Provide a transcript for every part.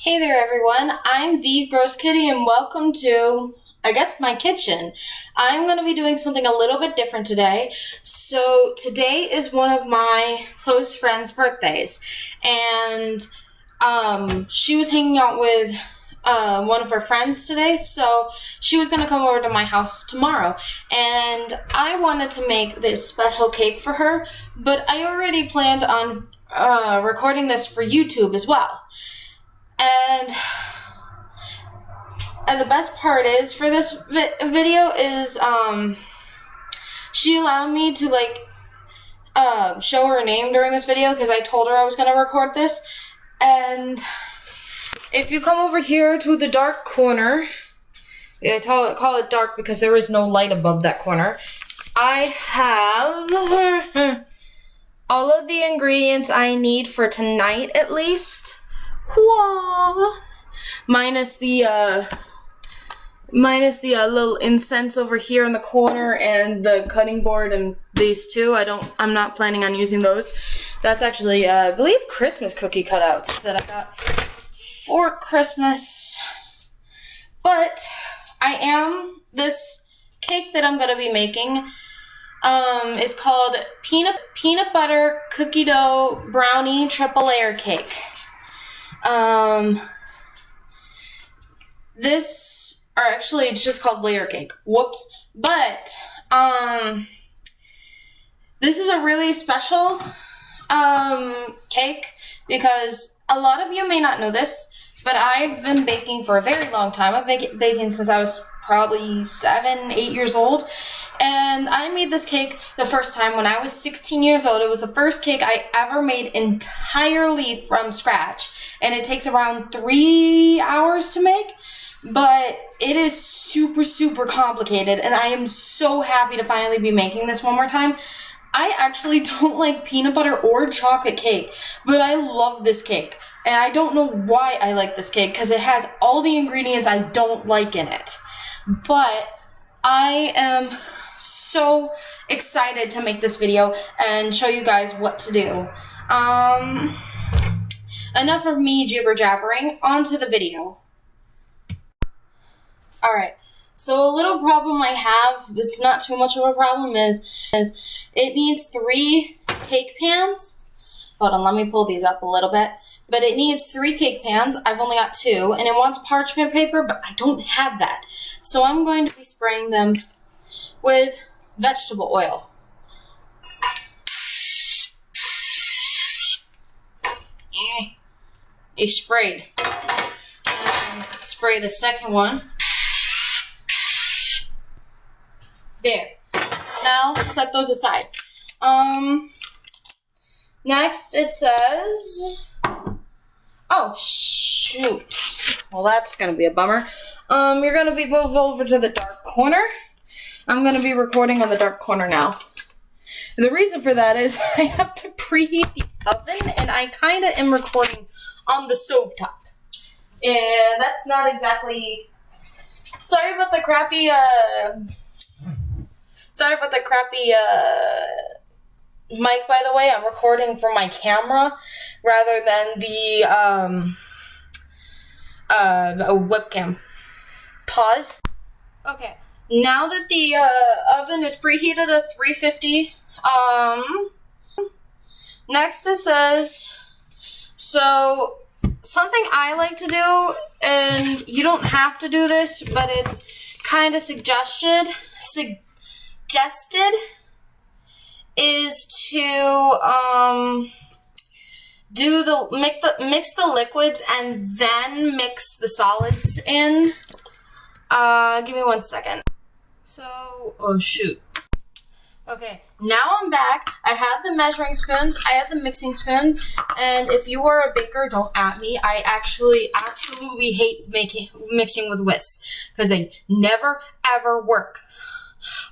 Hey there everyone, I'm Thegroszkitty and welcome to, I guess, my kitchen. I'm going to be doing something a little bit different today. So today is one of my close friends' birthdays, and she was hanging out with one of her friends today, so she was going to come over to my house tomorrow, and I wanted to make this special cake for her, but I already planned on recording this for YouTube as well. And the best part is, for this video is, she allowed me to, show her name during this video, because I told her I was going to record this. And if you come over here to the dark corner, I call it dark because there is no light above that corner, I have all of the ingredients I need for tonight, at least. Whoa. Minus the little incense over here in the corner and the cutting board and these two. I'm not planning on using those. That's actually, I believe, Christmas cookie cutouts that I got for Christmas. But this cake that I'm gonna be making is called peanut butter cookie dough brownie triple layer cake. It's just called layer cake. Whoops. But, this is a really special, cake because a lot of you may not know this, but I've been baking for a very long time. I've been baking since I was probably 7, 8 years old. And I made this cake the first time when I was 16 years old. It was the first cake I ever made entirely from scratch. And it takes around 3 hours to make. But it is super, super complicated. And I am so happy to finally be making this one more time. I actually don't like peanut butter or chocolate cake, but I love this cake. And I don't know why I like this cake, because it has all the ingredients I don't like in it. But I am so excited to make this video and show you guys what to do. Enough of me jibber jabbering, onto the video. Alright, so a little problem I have, it's not too much of a problem, is it needs 3 cake pans. Hold on, let me pull these up a little bit. But it needs 3 cake pans. I've only got 2, and it wants parchment paper, but I don't have that. So I'm going to be spraying them with vegetable oil. It's sprayed. And spray the second one. There. Now set those aside. Next it says, oh shoot. Well, that's gonna be a bummer. You're gonna be moved over to the dark corner. I'm gonna be recording on the dark corner now. And the reason for that is I have to preheat the oven, and I kinda am recording on the stovetop. And that's not exactly, sorry about the crappy mic, by the way. I'm recording from my camera rather than the webcam. Pause. Okay, now that the oven is preheated at 350, next it says, so something I like to do, and you don't have to do this, but it's kind of suggested, is to mix the liquids and then mix the solids in. Give me 1 second. So, oh shoot. Okay, now I'm back. I have the measuring spoons, I have the mixing spoons, and if you are a baker, don't at me. I actually absolutely hate mixing with whisks, because they never ever work.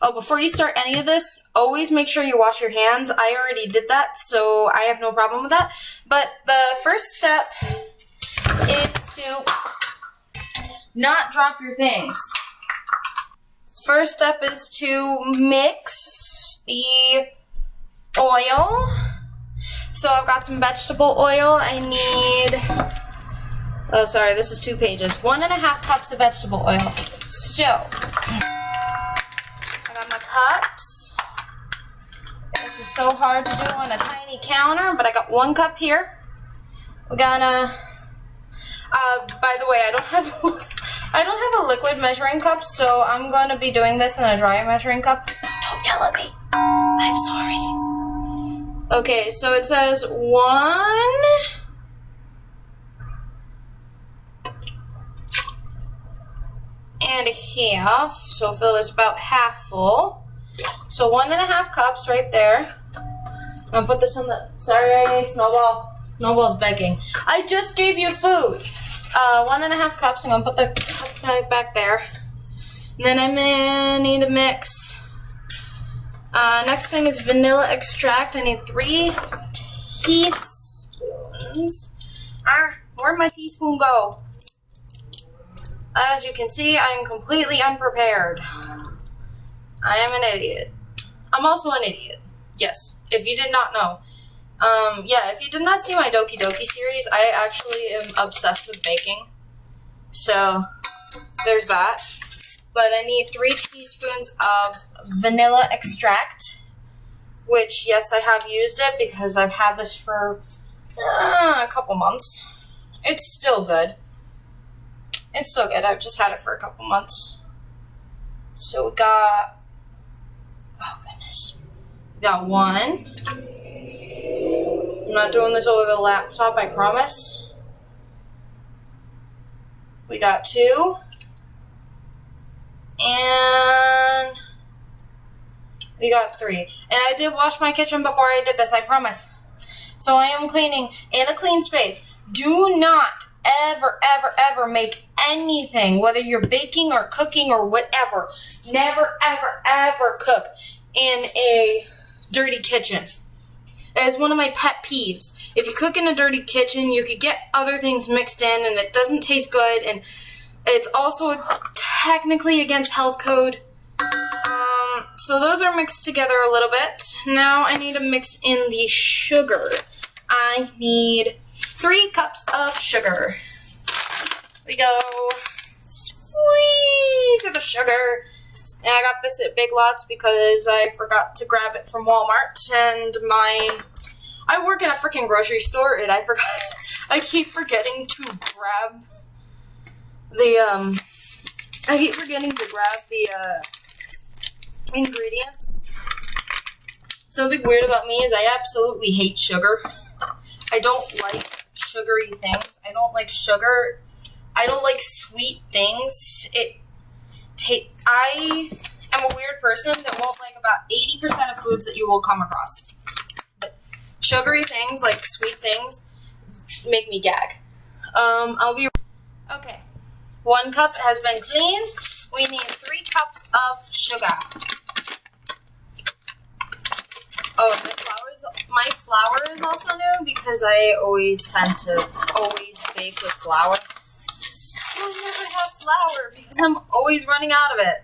Oh, before you start any of this, always make sure you wash your hands. I already did that, so I have no problem with that. But the first step is to not drop your things. First step is to mix the oil. So I've got some vegetable oil. I need Oh, sorry, this is 2 pages. 1.5 cups of vegetable oil. So, I got my cups. This is so hard to do on a tiny counter, but I got 1 cup here. We're gonna, by the way, I don't have a liquid measuring cup, so I'm gonna be doing this in a dry measuring cup. Don't yell at me. I'm sorry. Okay, so it says 1.5, so fill this about half full. So 1.5 cups right there. I'm gonna put this on the, sorry, Snowball's begging. I just gave you food. 1.5 cups, I'm gonna put the cup bag back there. And then I'm gonna need to mix. Next thing is vanilla extract. I need 3 teaspoons. Where'd my teaspoon go? As you can see, I am completely unprepared. I am an idiot. I'm also an idiot. Yes, if you did not know. Yeah, if you did not see my Doki Doki series, I actually am obsessed with baking. So, there's that. But I need 3 teaspoons of vanilla extract, which, yes, I have used it because I've had this for a couple months. It's still good. It's still good. I've just had it for a couple months. So we got, oh goodness, we got 1. I'm not doing this over the laptop, I promise. We got 2. And we got 3. And I did wash my kitchen before I did this, I promise. So I am cleaning in a clean space. Do not ever make anything, whether you're baking or cooking or whatever, never ever cook in a dirty kitchen. That is one of my pet peeves. If you cook in a dirty kitchen, you could get other things mixed in and it doesn't taste good, and it's also technically against health code. So those are mixed together a little bit. Now I need to mix in the sugar. I need 3 cups of sugar. We go. Whee, to the sugar. And I got this at Big Lots because I forgot to grab it from Walmart. And I work in a freaking grocery store, and I keep forgetting to grab the, ingredients. Something weird about me is I absolutely hate sugar. I don't like sugary things. I don't like sugar. I don't like sweet things. I am a weird person that won't like about 80% of foods that you will come across. But sugary things, like sweet things, make me gag. Okay. 1 cup has been cleaned. We need 3 cups of sugar. Oh, my flour is also new because I always tend to bake with flour. I never have flour because I'm always running out of it.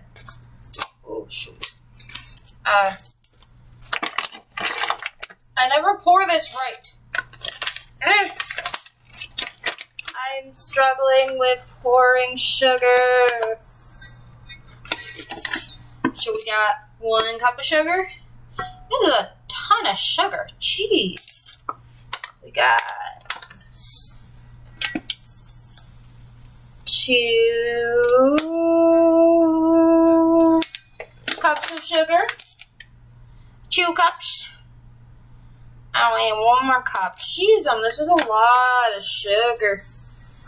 Oh, shoot. I never pour this right. I'm struggling with pouring sugar. So we got 1 cup of sugar. This is a ton of sugar. Jeez. We got 2 cups of sugar. 2 cups. I only have 1 more cup. Jeez, this is a lot of sugar.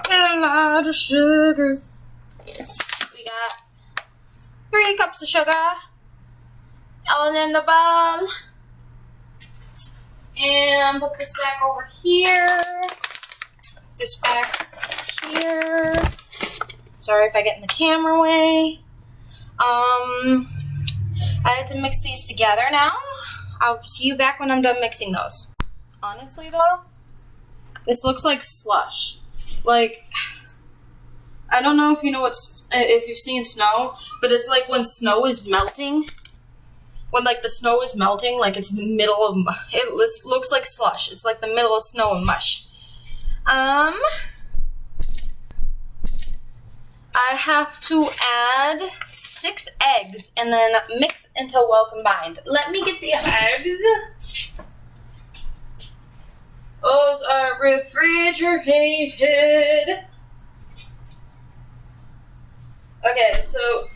A lot of sugar. We got 3 cups of sugar. All in the bowl. And put this back over here. This back here. Sorry if I get in the camera way. I have to mix these together now. I'll see you back when I'm done mixing those. Honestly though, this looks like slush. Like, I don't know if you know if you've seen snow, but it's like when snow is melting. When like the snow is melting, like it's the middle of, it looks like slush. It's like the middle of snow and mush. I have to add 6 eggs and then mix until well combined. Let me get the eggs. Those are refrigerated. Okay, so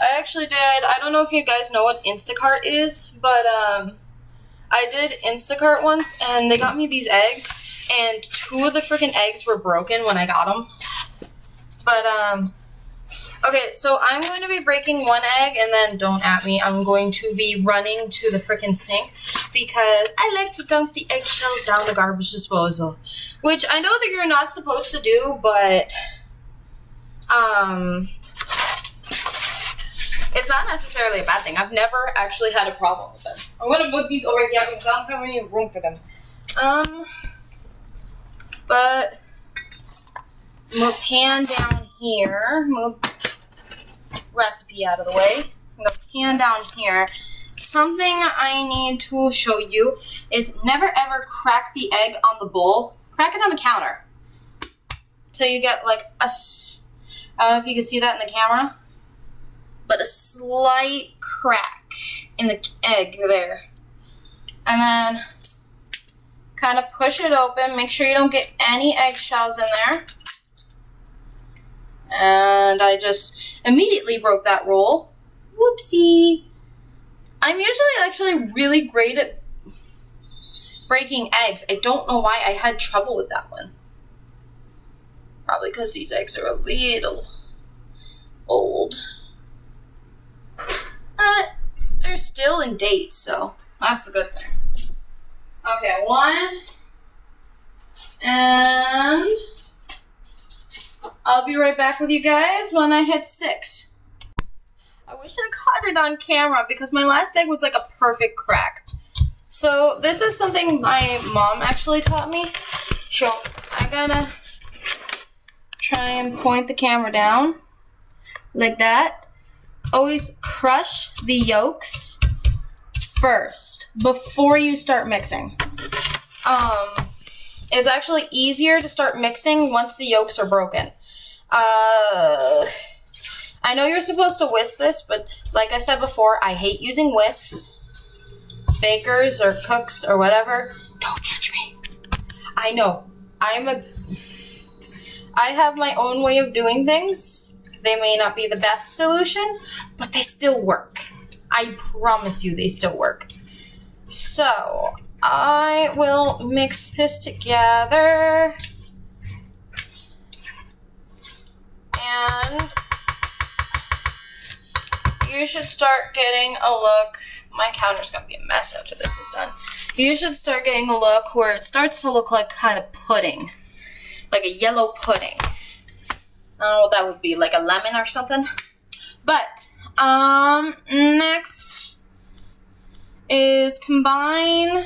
I actually did, I don't know if you guys know what Instacart is, but I did Instacart once and they got me these eggs and 2 of the freaking eggs were broken when I got them. But, okay, so I'm going to be breaking 1 egg and then don't at me. I'm going to be running to the freaking sink because I like to dump the eggshells down the garbage disposal, which I know that you're not supposed to do, but, it's not necessarily a bad thing. I've never actually had a problem with them. I'm going to put these over here because I don't have any room for them. But move pan down here. Move recipe out of the way. Move pan down here. Something I need to show you is never ever crack the egg on the bowl. Crack it on the counter. Till you get like a, I don't know if you can see that in the camera, but a slight crack in the egg there. And then kind of push it open. Make sure you don't get any eggshells in there. And I just immediately broke that roll. Whoopsie. I'm usually actually really great at breaking eggs. I don't know why I had trouble with that one. Probably because these eggs are a little old. They're still in date, so that's the good thing. Okay, 1. And I'll be right back with you guys when I hit 6. I wish I caught it on camera because my last egg was like a perfect crack. So this is something my mom actually taught me. So I gotta try and point the camera down like that. Always crush the yolks first before you start mixing. It's actually easier to start mixing once the yolks are broken. I know you're supposed to whisk this, but like I said before, I hate using whisks. Bakers or cooks or whatever, don't judge me. I know. I have my own way of doing things. They may not be the best solution, but they still work. I promise you they still work. So, I will mix this together. And you should start getting a look. My counter's gonna be a mess after this is done. You should start getting a look where it starts to look like kind of pudding. Like a yellow pudding. I don't know what that would be, like a lemon or something. But, next is combine.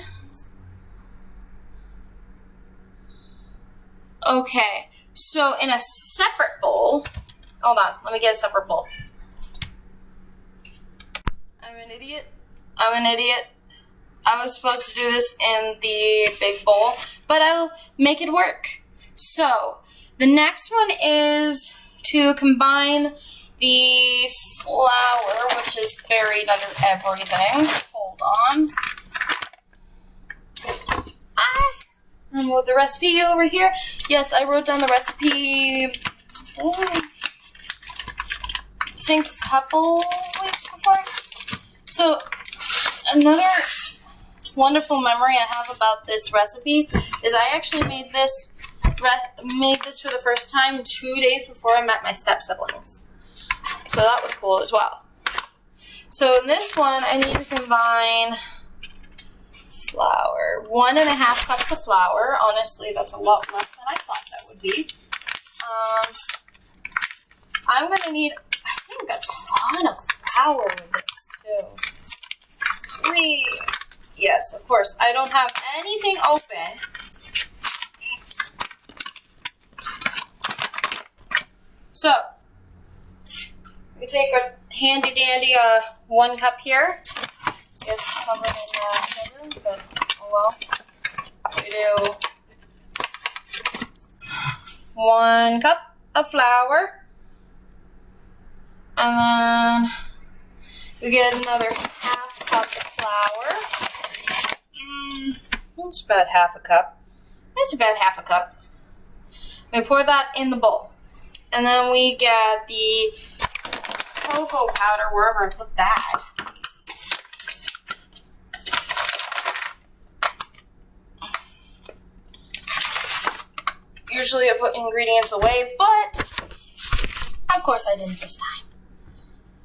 Okay, so in a separate bowl, hold on, let me get a separate bowl. I'm an idiot. I was supposed to do this in the big bowl, but I'll make it work. So, the next one is to combine the flour, which is buried under everything. Hold on. I'll move the recipe over here. Yes, I wrote down the recipe, I think a couple weeks before. So, another wonderful memory I have about this recipe is I actually made this for the first time 2 days before I met my step-siblings. So that was cool as well. So in this one, I need to combine flour. 1.5 cups of flour. Honestly, that's a lot less than I thought that would be. I'm going to need, I think that's a ton of flour in this too. 3. Yes, of course. I don't have anything open. So, we take a handy dandy 1 cup here. It's covered in sugar, but oh well. We do 1 cup. of flour. And then we get another half cup of flour. That's about half a cup. That's about half a cup. We pour that in the bowl. And then we get the cocoa powder, wherever I put that. Usually I put ingredients away, but of course I didn't this time.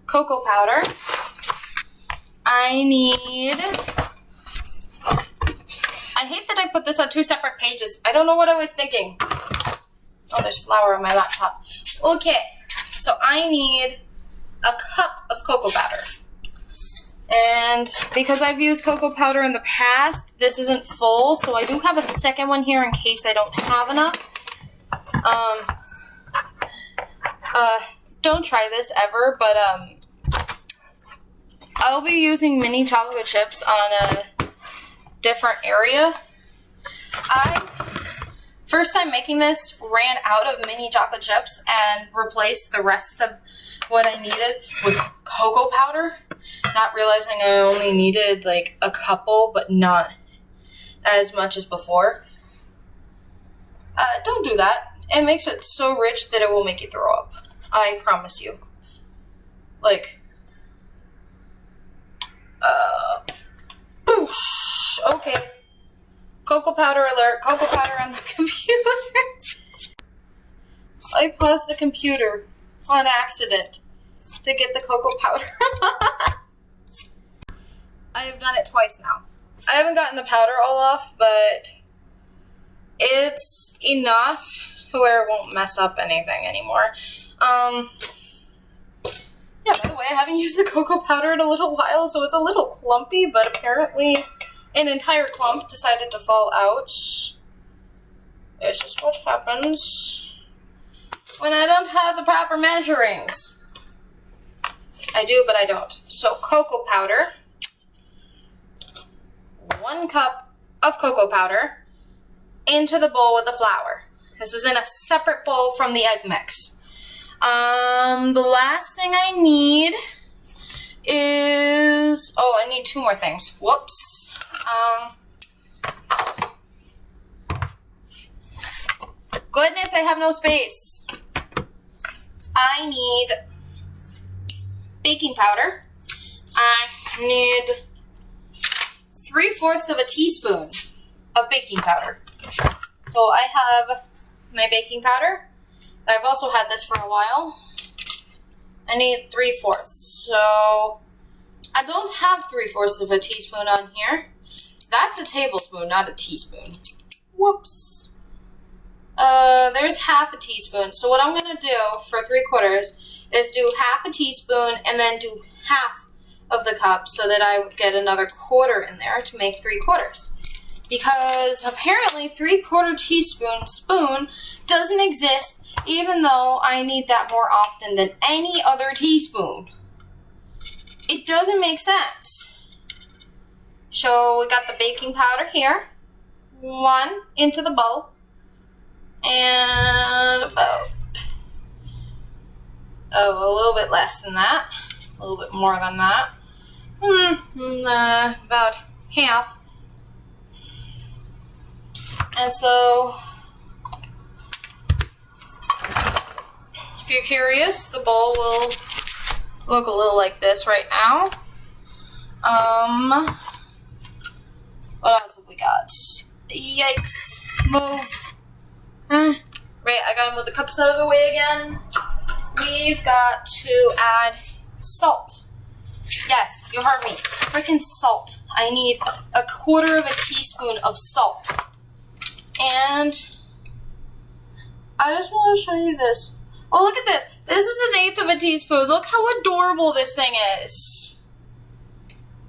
Cocoa powder. I hate that I put this on 2 separate pages. I don't know what I was thinking. Oh, there's flour on my laptop. Okay, so I need a cup of cocoa powder. And because I've used cocoa powder in the past, this isn't full, so I do have a second one here in case I don't have enough. Don't try this ever, but I'll be using mini chocolate chips on a different area. First time making this, ran out of mini chocolate chips and replaced the rest of what I needed with cocoa powder, not realizing I only needed like a couple, but not as much as before. Don't do that. It makes it so rich that it will make you throw up. I promise you. Like, boosh. Okay. Cocoa powder alert. Cocoa powder on the computer. I paused the computer on accident to get the cocoa powder. I have done it twice now. I haven't gotten the powder all off, but it's enough where it won't mess up anything anymore. Yeah, by the way, I haven't used the cocoa powder in a little while, so it's a little clumpy, but apparently an entire clump decided to fall out. It's just what happens when I don't have the proper measurings. I do, but I don't. So cocoa powder. 1 cup of cocoa powder into the bowl with the flour. This is in a separate bowl from the egg mix. The last thing I need is, I need 2 more things. Whoops. Goodness, I have no space. I need baking powder. I need 3/4 of a teaspoon of baking powder. So I have my baking powder. I've also had this for a while. I need 3/4. So I don't have 3/4 of a teaspoon on here. That's a tablespoon, not a teaspoon. Whoops. There's half a teaspoon. So what I'm going to do for 3/4 is do half a teaspoon and then do half of the cup so that I get another 1/4 in there to make 3/4. Because apparently 3/4 teaspoon spoon doesn't exist, even though I need that more often than any other teaspoon. It doesn't make sense. So we got the baking powder here. 1 into the bowl. And about, a little bit less than that. A little bit more than that. About half. And so, if you're curious, the bowl will look a little like this right now. What else have we got? Yikes. Move. Right, I gotta move the cups out of the way again. We've got to add salt. Yes, you heard me. Freaking salt. I need 1/4 of a teaspoon of salt. And I just want to show you this. Oh, look at this. This is 1/8 of a teaspoon. Look how adorable this thing is.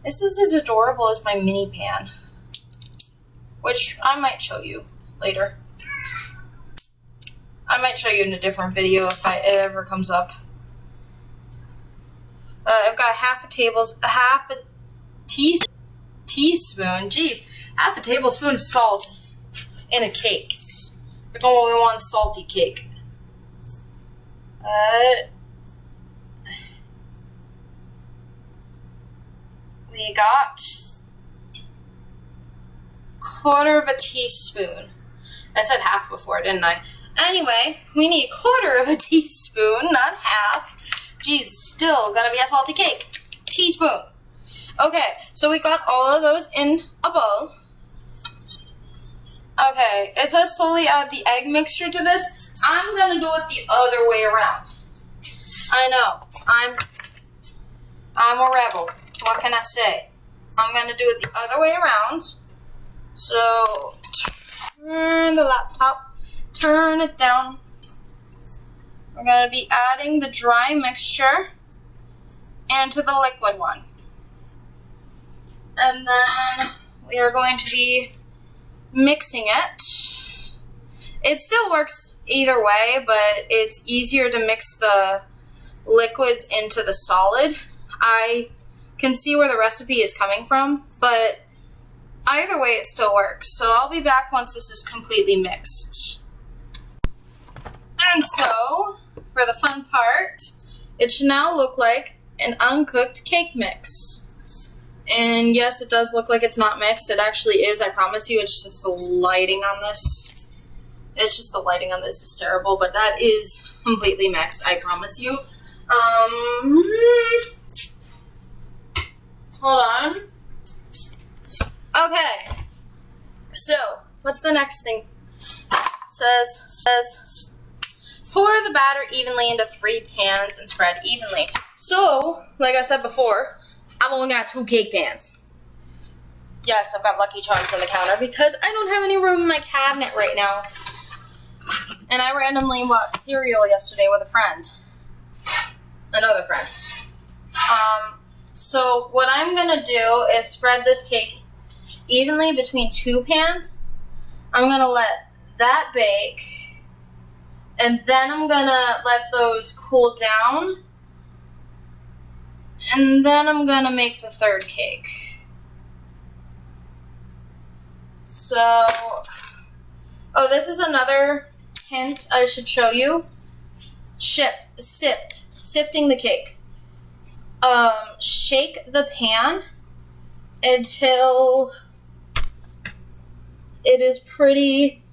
This is as adorable as my mini pan, which I might show you later. I might show you in a different video if it ever comes up. I've got half a teaspoon, geez, half a tablespoon of salt in a cake. We're going with one salty cake. We got 1/4 of a teaspoon. I said half before, didn't I? Anyway, we need 1/4 of a teaspoon, not half. Geez, still gonna be a salty cake. Teaspoon. Okay, so we got all of those in a bowl. Okay, it says slowly add the egg mixture to this. I'm gonna do it the other way around. I know, I'm a rebel. What can I say? I'm gonna do it the other way around. So, turn the laptop, turn it down. We're gonna be adding the dry mixture into the liquid one. And then we are going to be mixing it. It still works either way, but it's easier to mix the liquids into the solid. I can see where the recipe is coming from, but either way it still works. So I'll be back once this is completely mixed. And so, for the fun part, it should now look like an uncooked cake mix. And yes, it does look like it's not mixed. It actually is, I promise you. It's just the lighting on this. It's just the lighting on this is terrible, but that is completely mixed, I promise you. Hold on. Okay. So, what's the next thing? Says, pour the batter evenly into 3 pans and spread evenly. So, like I said before, I've only got 2 cake pans. Yes, I've got Lucky Charms on the counter because I don't have any room in my cabinet right now. And I randomly bought cereal yesterday with a friend. Another friend. So what I'm gonna do is spread this cake evenly between 2 pans. I'm gonna let that bake. And then I'm gonna let those cool down. And then I'm gonna make the 3rd cake. So, oh, this is another hint I should show you. Sifting the cake. Shake the pan until it is pretty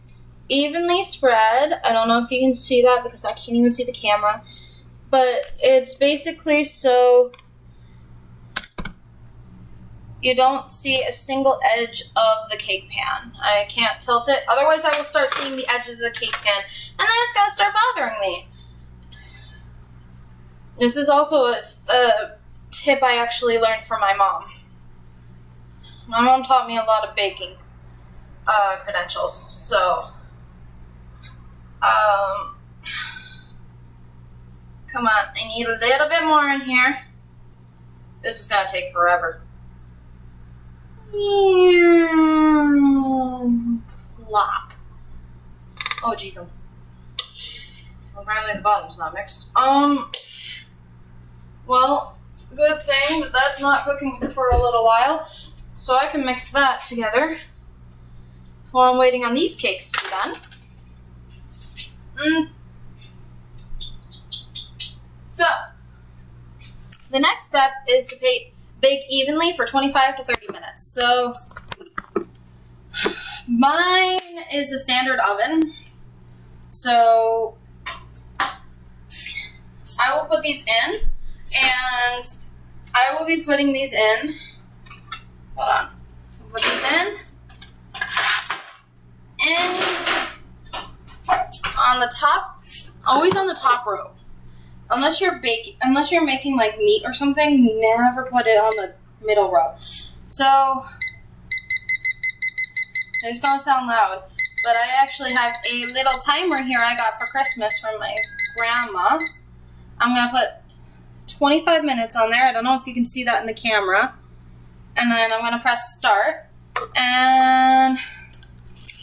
evenly spread. I don't know if you can see that because I can't even see the camera. But it's basically so you don't see a single edge of the cake pan. I can't tilt it. Otherwise, I will start seeing the edges of the cake pan. And then it's going to start bothering me. This is also a tip I actually learned from my mom. My mom taught me a lot of baking credentials. So, come on. I need a little bit more in here. This is going to take forever. Plop. Oh, jeez. Well, apparently the bottom's not mixed. Well, good thing that that's not cooking for a little while, so I can mix that together while I'm waiting on these cakes to be done. So, the next step is to bake evenly for 25 to 30 minutes. So, mine is a standard oven. So, I will put these in, and I will be putting these in. Hold on. I'll put these in on the top, always on the top row. Unless you're making like meat or something, never put it on the middle row. So, it's gonna sound loud, but I actually have a little timer here I got for Christmas from my grandma. I'm gonna put 25 minutes on there. I don't know if you can see that in the camera. And then I'm gonna press start. And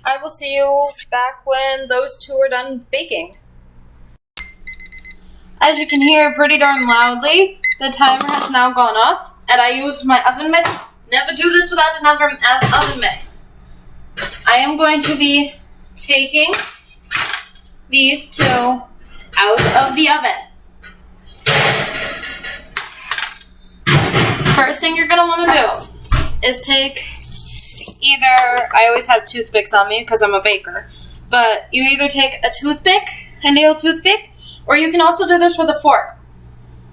I will see you back when those 2 are done baking. As you can hear pretty darn loudly, the timer has now gone off, and I used my oven mitt. Never do this without an oven mitt. I am going to be taking these 2 out of the oven. First thing you're going to want to do is take either, I always have toothpicks on me because I'm a baker, but you either take a toothpick, a nail toothpick, or you can also do this with a fork.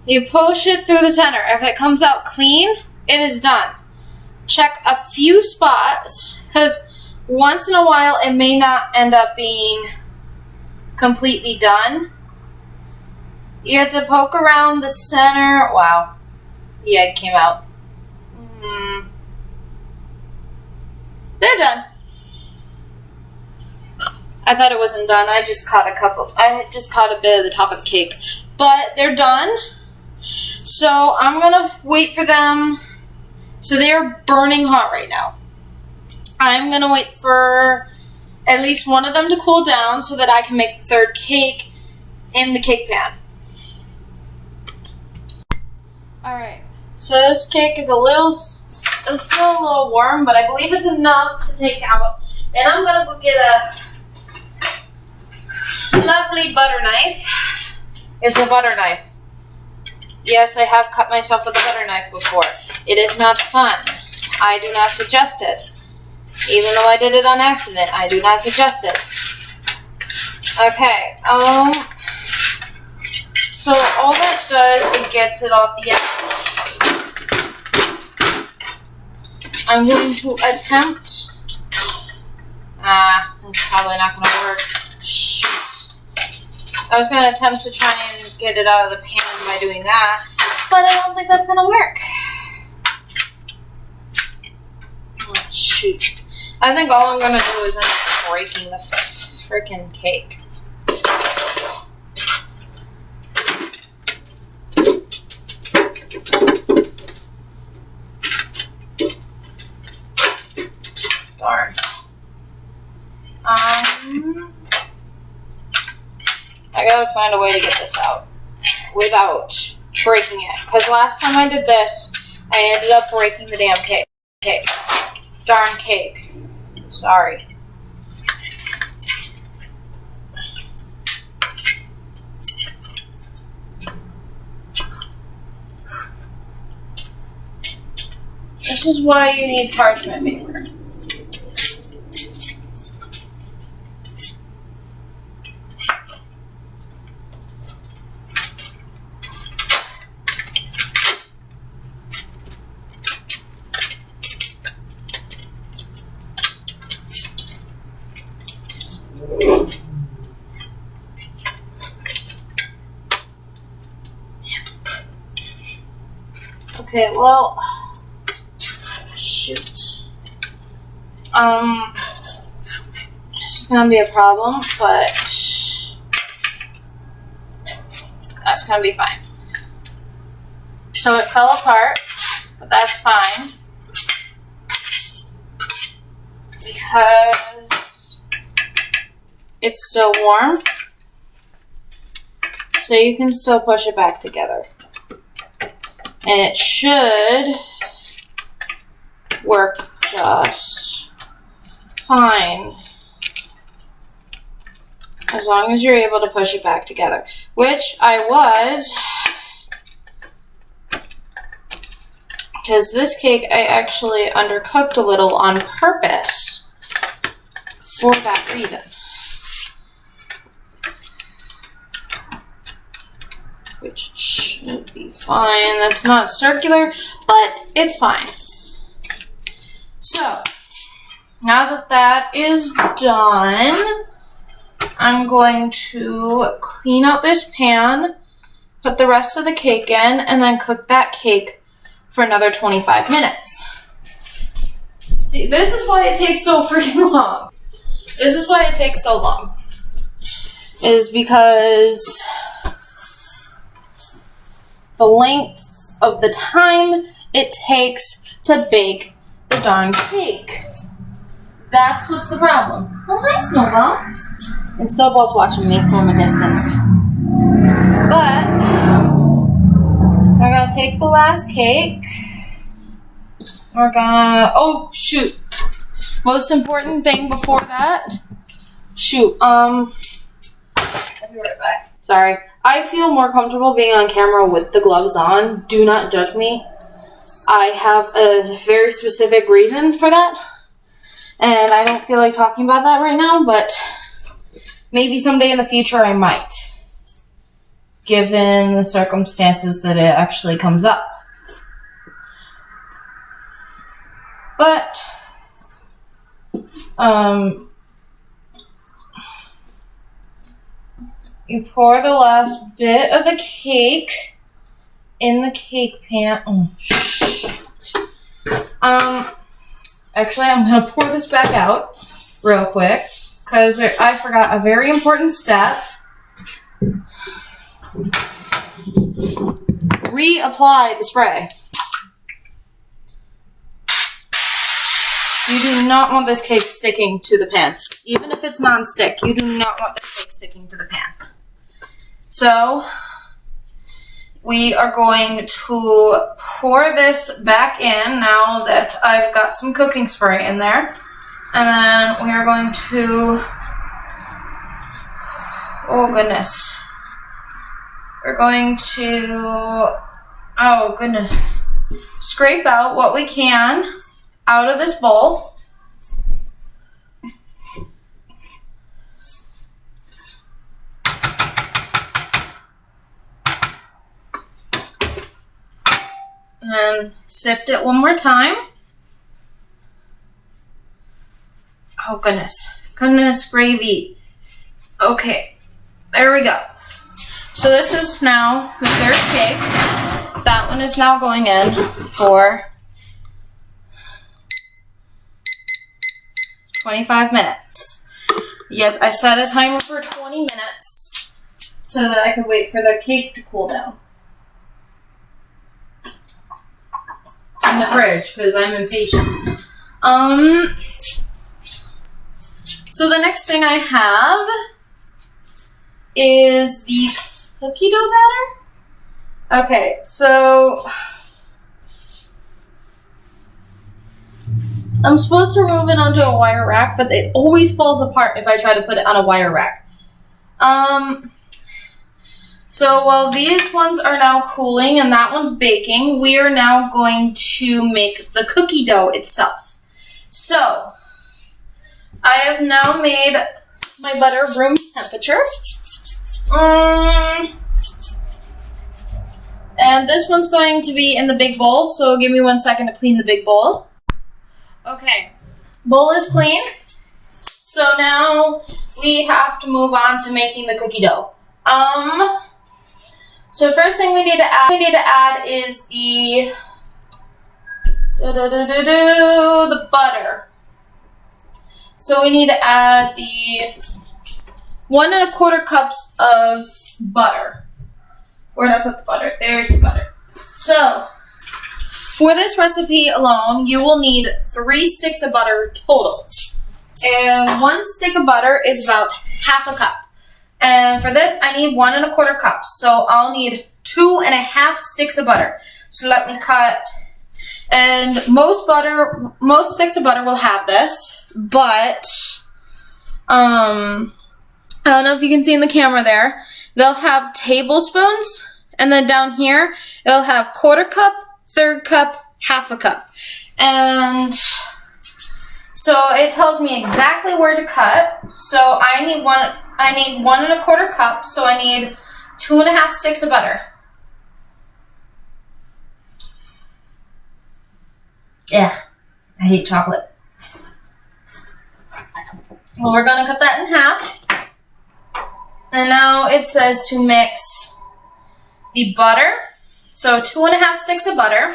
You push it through the center. If it comes out clean, it is done. Check a few spots, because once in a while it may not end up being completely done. You have to poke around the center. Wow. The egg came out. They're done. I thought it wasn't done. I just caught a bit of the top of the cake. But they're done. So I'm going to wait for them. So they're burning hot right now. I'm going to wait for at least one of them to cool down so that I can make the third cake in the cake pan. Alright. So this cake is still a little warm, but I believe it's enough to take out. And I'm going to go get a lovely butter knife. It's a butter knife. Yes, I have cut myself with a butter knife before. It is not fun. I do not suggest it. Even though I did it on accident, I do not suggest it. Okay, so all that does, it gets it off the edge. I'm going to attempt, that's probably not going to work. Shoot. I was going to attempt to try and get it out of the pan by doing that, but I don't think that's going to work. Oh, shoot. I think all I'm going to do is end up breaking the freaking cake. Darn. I gotta find a way to get this out without breaking it. Because last time I did this, I ended up breaking the damn cake. Darn cake. Sorry. This is why you need parchment paper. Okay, well, shoot. This is gonna be a problem, but that's gonna be fine. So it fell apart, but that's fine because it's still warm, so you can still push it back together. And it should work just fine. As long as you're able to push it back together. Which I was. Because this cake I actually undercooked a little on purpose. For that reason. Which should be fine. That's not circular, but it's fine. So, now that that is done, I'm going to clean out this pan, put the rest of the cake in, and then cook that cake for another 25 minutes. See, this is why it takes so freaking long. This is why it takes so long. Is because the length of the time it takes to bake the darn cake. That's what's the problem. Oh, hi, Snowball. And Snowball's watching me from a distance. But we're going to take the last cake. We're going to... Oh, shoot. Most important thing before that. Shoot. I'll be right back. Sorry. I feel more comfortable being on camera with the gloves on. Do not judge me. I have a very specific reason for that. And I don't feel like talking about that right now, but maybe someday in the future I might, given the circumstances that it actually comes up. But, you pour the last bit of the cake in the cake pan. Oh, shit. Actually, I'm going to pour this back out real quick because I forgot a very important step. Reapply the spray. You do not want this cake sticking to the pan. Even if it's non-stick, you do not want the cake sticking to the pan. So, we are going to pour this back in now that I've got some cooking spray in there. And then we are going to, oh goodness. We're going to, oh goodness, scrape out what we can out of this bowl. And then sift it one more time. Oh goodness. Goodness gravy. Okay. There we go. So this is now the third cake. That one is now going in for 25 minutes. Yes, I set a timer for 20 minutes so that I could wait for the cake to cool down. In the fridge, because I'm impatient. So the next thing I have is the cookie dough batter. Okay, so I'm supposed to remove it onto a wire rack, but it always falls apart if I try to put it on a wire rack. So while these ones are now cooling and that one's baking, we are now going to make the cookie dough itself. So, I have now made my butter room temperature. And this one's going to be in the big bowl, so give me 1 second to clean the big bowl. Okay, bowl is clean. So now we have to move on to making the cookie dough. So first thing we need to add is the butter. So we need to add the 1 1/4 cups of butter. Where'd I put the butter? There's the butter. So for this recipe alone, you will need 3 sticks of butter total. And 1 stick of butter is about 1/2 cup. And for this, I need 1 1/4 cups. So I'll need 2 1/2 sticks of butter. So let me cut. And most sticks of butter will have this, but I don't know if you can see in the camera there. They'll have tablespoons, and then down here it'll have 1/4 cup, 1/3 cup, 1/2 cup, and so it tells me exactly where to cut. So I need 1 1/4 cups, so I need 2 1/2 sticks of butter. Yeah, I hate chocolate. Well, we're gonna cut that in half. And now it says to mix the butter. So 2 1/2 sticks of butter.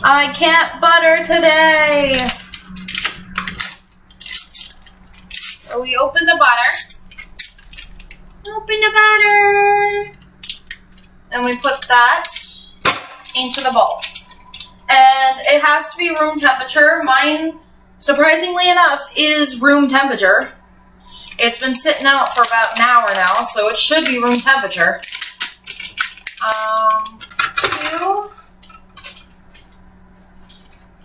I can't butter today. So we open the butter. Open the butter. And we put that into the bowl. And it has to be room temperature. Mine, surprisingly enough, is room temperature. It's been sitting out for about an hour now, so it should be room temperature. 2.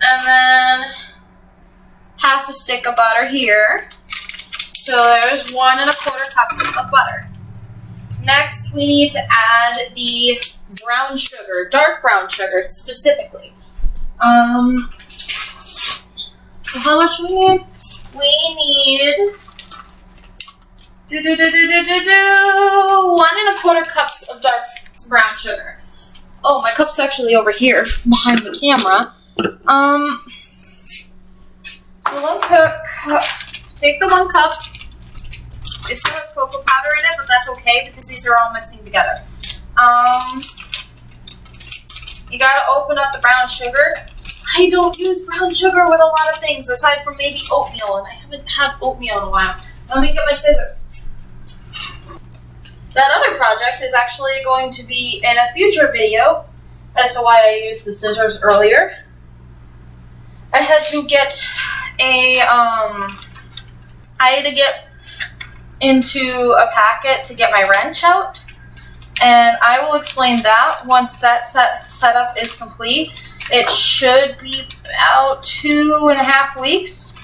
And then 1/2 stick of butter here. So there's 1 1/4 cups of butter. Next, we need to add the brown sugar, dark brown sugar specifically. So how much do we need? We need 1 1/4 cups of dark brown sugar. Oh, my cup's actually over here behind the camera. So 1 cup. Take the 1 cup. It still has cocoa powder in it, but that's okay because these are all mixing together. You gotta open up the brown sugar. I don't use brown sugar with a lot of things aside from maybe oatmeal, and I haven't had oatmeal in a while. Let me get my scissors. That other project is actually going to be in a future video as to why I used the scissors earlier. I had to get into a packet to get my wrench out, and I will explain that once that setup is complete. It should be about 2.5 weeks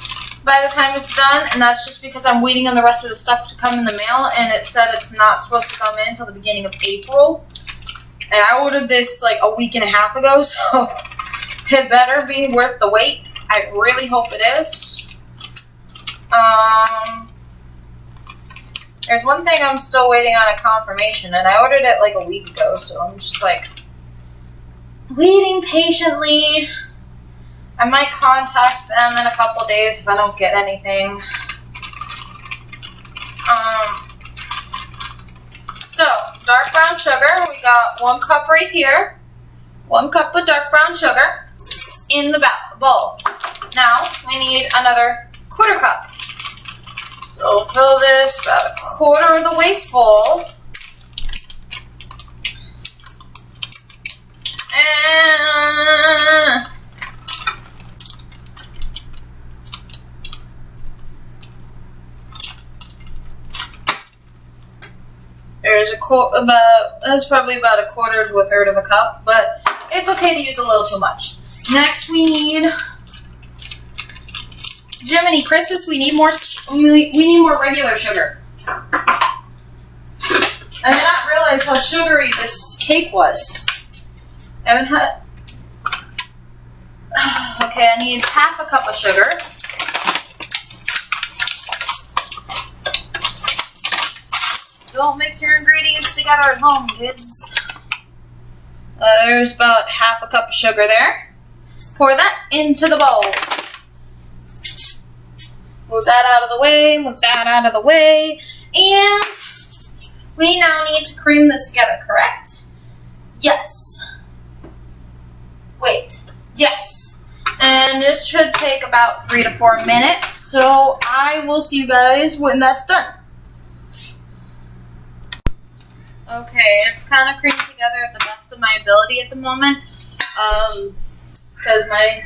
by the time it's done, and that's just because I'm waiting on the rest of the stuff to come in the mail, and it said it's not supposed to come in until the beginning of April, and I ordered this like a 1.5 weeks ago, so it better be worth the wait. I really hope it is. There's one thing I'm still waiting on a confirmation, and I ordered it like a week ago, so I'm just like waiting patiently. I might contact them in a couple days if I don't get anything. So, dark brown sugar, we got 1 cup right here. 1 cup of dark brown sugar in the bowl. Now, we need another 1/4 cup. So, fill this about 1/4 of the way full. And there's that's probably about 1/4 to 1/3 of a cup, but it's okay to use a little too much. Next, we need Jiminy Christmas. We need more regular sugar. I did not realize how sugary this cake was. I haven't had. Okay, I need 1/2 cup of sugar. Don't mix your ingredients together at home, kids. There's about 1/2 cup of sugar there. Pour that into the bowl. Move that out of the way, move that out of the way. And we now need to cream this together, correct? Yes. Wait, yes. And this should take about 3 to 4 minutes, so I will see you guys when that's done. Okay, it's kind of creamed together at the best of my ability at the moment, because my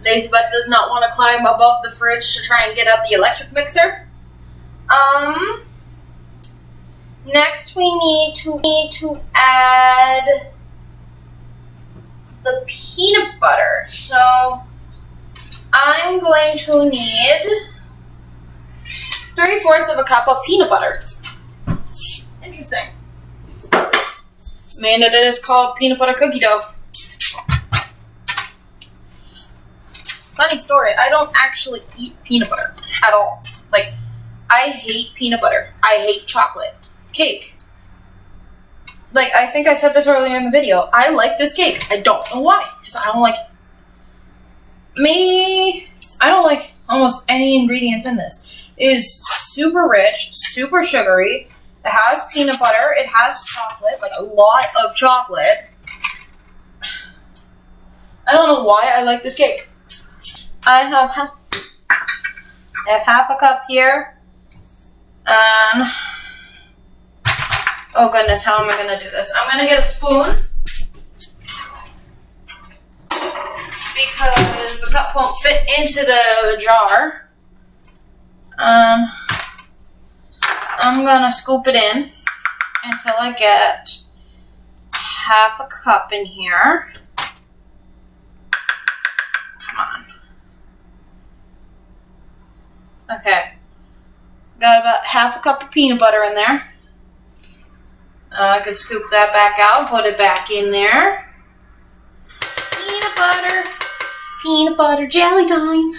lazy butt does not want to climb above the fridge to try and get out the electric mixer. Next we need to add the peanut butter. So I'm going to need 3/4 of a cup of peanut butter. Interesting. Man, it is called peanut butter cookie dough. Funny story, I don't actually eat peanut butter at all. Like, I hate peanut butter. I hate chocolate cake. Like, I think I said this earlier in the video. I like this cake. I don't know why. Because I don't like I don't like almost any ingredients in this. It is super rich, super sugary. It has peanut butter. It has chocolate, like a lot of chocolate. I don't know why I like this cake. I have 1/2 cup here. And oh goodness, how am I going to do this? I'm going to get a spoon because the cup won't fit into the jar. I'm going to scoop it in until I get 1/2 cup in here. Come on. Okay. Got about half a cup of peanut butter in there. I could scoop that back out, put it back in there. Peanut butter jelly time.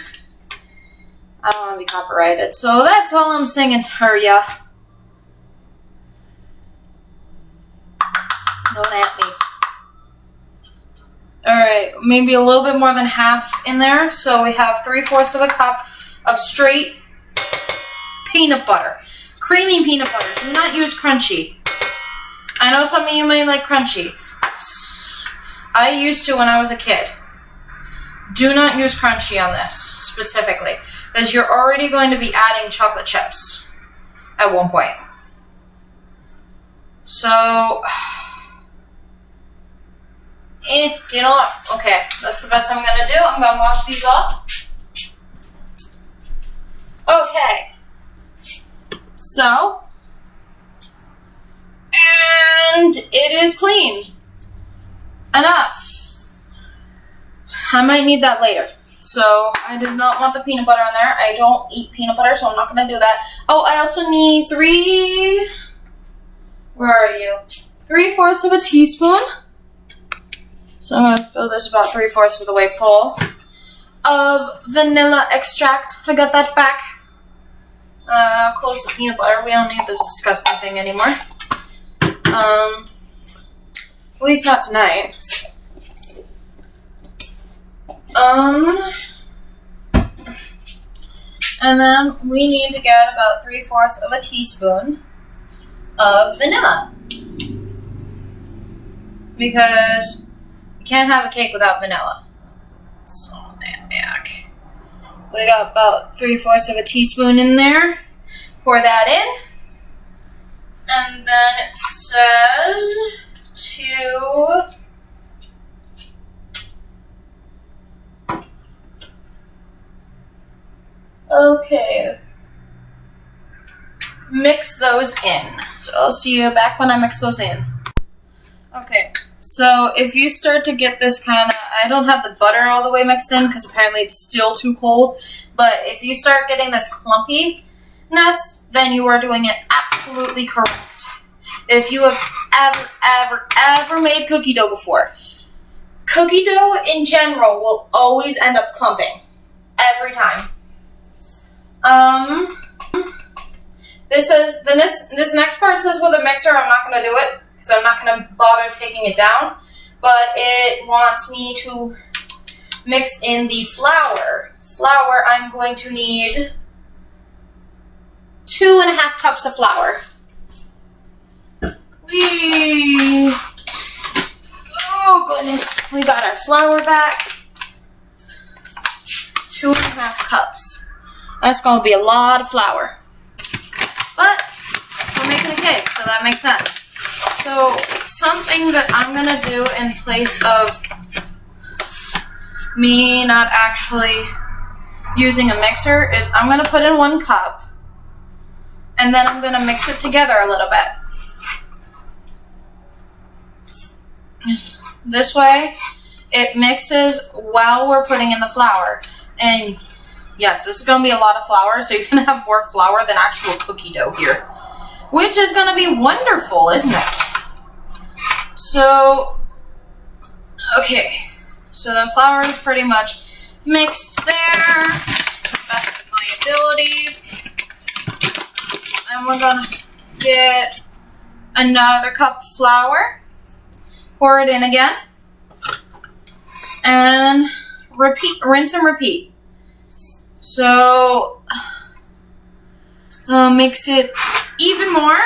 I don't want to be copyrighted, so that's all I'm singing to her, ya. Don't at me. Alright, maybe a little bit more than half in there. So we have 3/4 of a cup of straight peanut butter. Creamy peanut butter. Do not use crunchy. I know some of you may like crunchy. I used to when I was a kid. Do not use crunchy on this specifically, because you're already going to be adding chocolate chips at one point. So, get off. Okay, that's the best I'm going to do. I'm going to wash these off. Okay. So, and it is clean. Enough. I might need that later. So, I did not want the peanut butter in there. I don't eat peanut butter, so I'm not going to do that. Oh, I also need where are you? 3/4 of a teaspoon. So I'm going to fill this about 3/4 of the way full of vanilla extract. I got that back. Close the peanut butter. We don't need this disgusting thing anymore. At least not tonight. And then we need to get about 3/4 of a teaspoon of vanilla. Because you can't have a cake without vanilla. So that back. We got about 3/4 of a teaspoon in there. Pour that in. And then it says to mix those in. So I'll see you back when I mix those in. Okay, so if you start to get this kind of, I don't have the butter all the way mixed in because apparently it's still too cold, but if you start getting this clumpiness, then you are doing it absolutely correct. If you have ever made cookie dough before, cookie dough in general will always end up clumping. Every time. This next part says with a mixer. I'm not going to do it because I'm not going to bother taking it down. But it wants me to mix in the flour. Flour, I'm going to need 2.5 cups of flour. Oh goodness, we got our flour back. 2.5 cups. That's going to be a lot of flour. But we're making a cake, so that makes sense. So something that I'm going to do in place of me not actually using a mixer is I'm going to put in 1 cup and then I'm going to mix it together a little bit. This way it mixes while we're putting in the flour. And yes, this is going to be a lot of flour, so you're going to have more flour than actual cookie dough here. Which is going to be wonderful, isn't it? So, okay. So the flour is pretty much mixed there to the best of my ability. And we're going to get another cup of flour. Pour it in again. And repeat, rinse and repeat. So, mix it even more.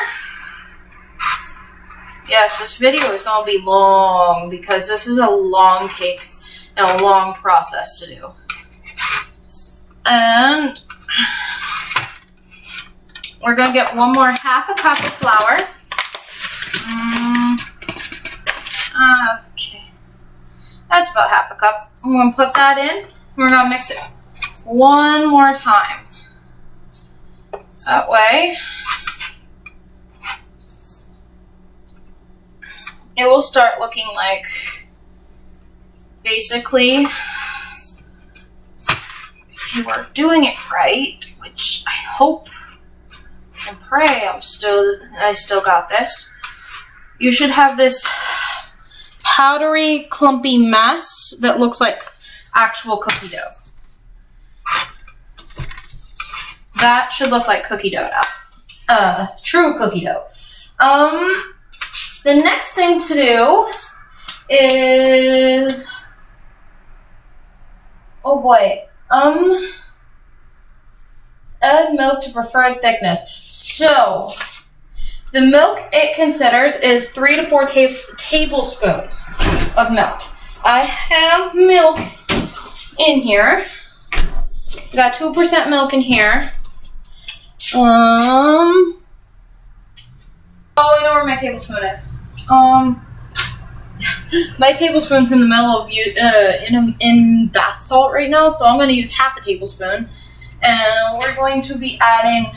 Yes, this video is going to be long because this is a long cake and a long process to do. And we're going to get one more half a cup of flour. Okay. That's about half a cup. I'm going to put that in. We're going to mix it one more time. That way, it will start looking like, basically, if you are doing it right, which I hope and pray I still got this. You should have this powdery, clumpy mess that looks like actual cookie dough. That should look like cookie dough now. True cookie dough. The next thing to do is, oh boy, add milk to preferred thickness. So, the milk it considers is 3 to 4 tablespoons of milk. I have milk in here. Got 2% milk in here. Oh, I know where my tablespoon is. My tablespoon's in the middle of in bath salt right now, so I'm going to use half a tablespoon. And we're going to be adding,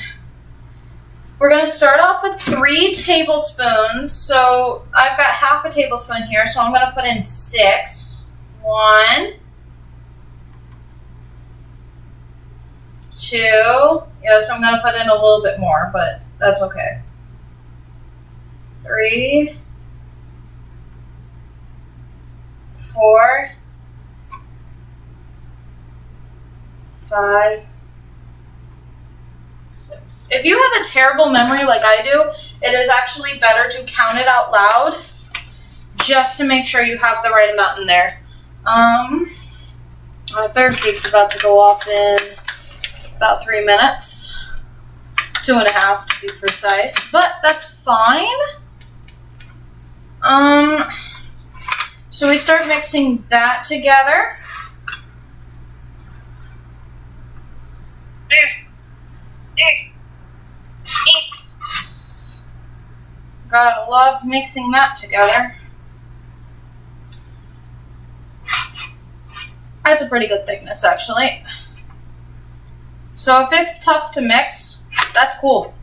we're going to start off with 3 tablespoons. So I've got half a tablespoon here, so I'm going to put in 6. 1, 2. Yeah, so I'm going to put in a little bit more, but that's okay. 3, 4, 5, 6. If you have a terrible memory like I do, it is actually better to count it out loud just to make sure you have the right amount in there. Our third cake's about to go off in about 3 minutes. 2.5 to be precise, but that's fine. So we start mixing that together. Gotta love mixing that together. That's a pretty good thickness, actually. So if it's tough to mix, that's cool.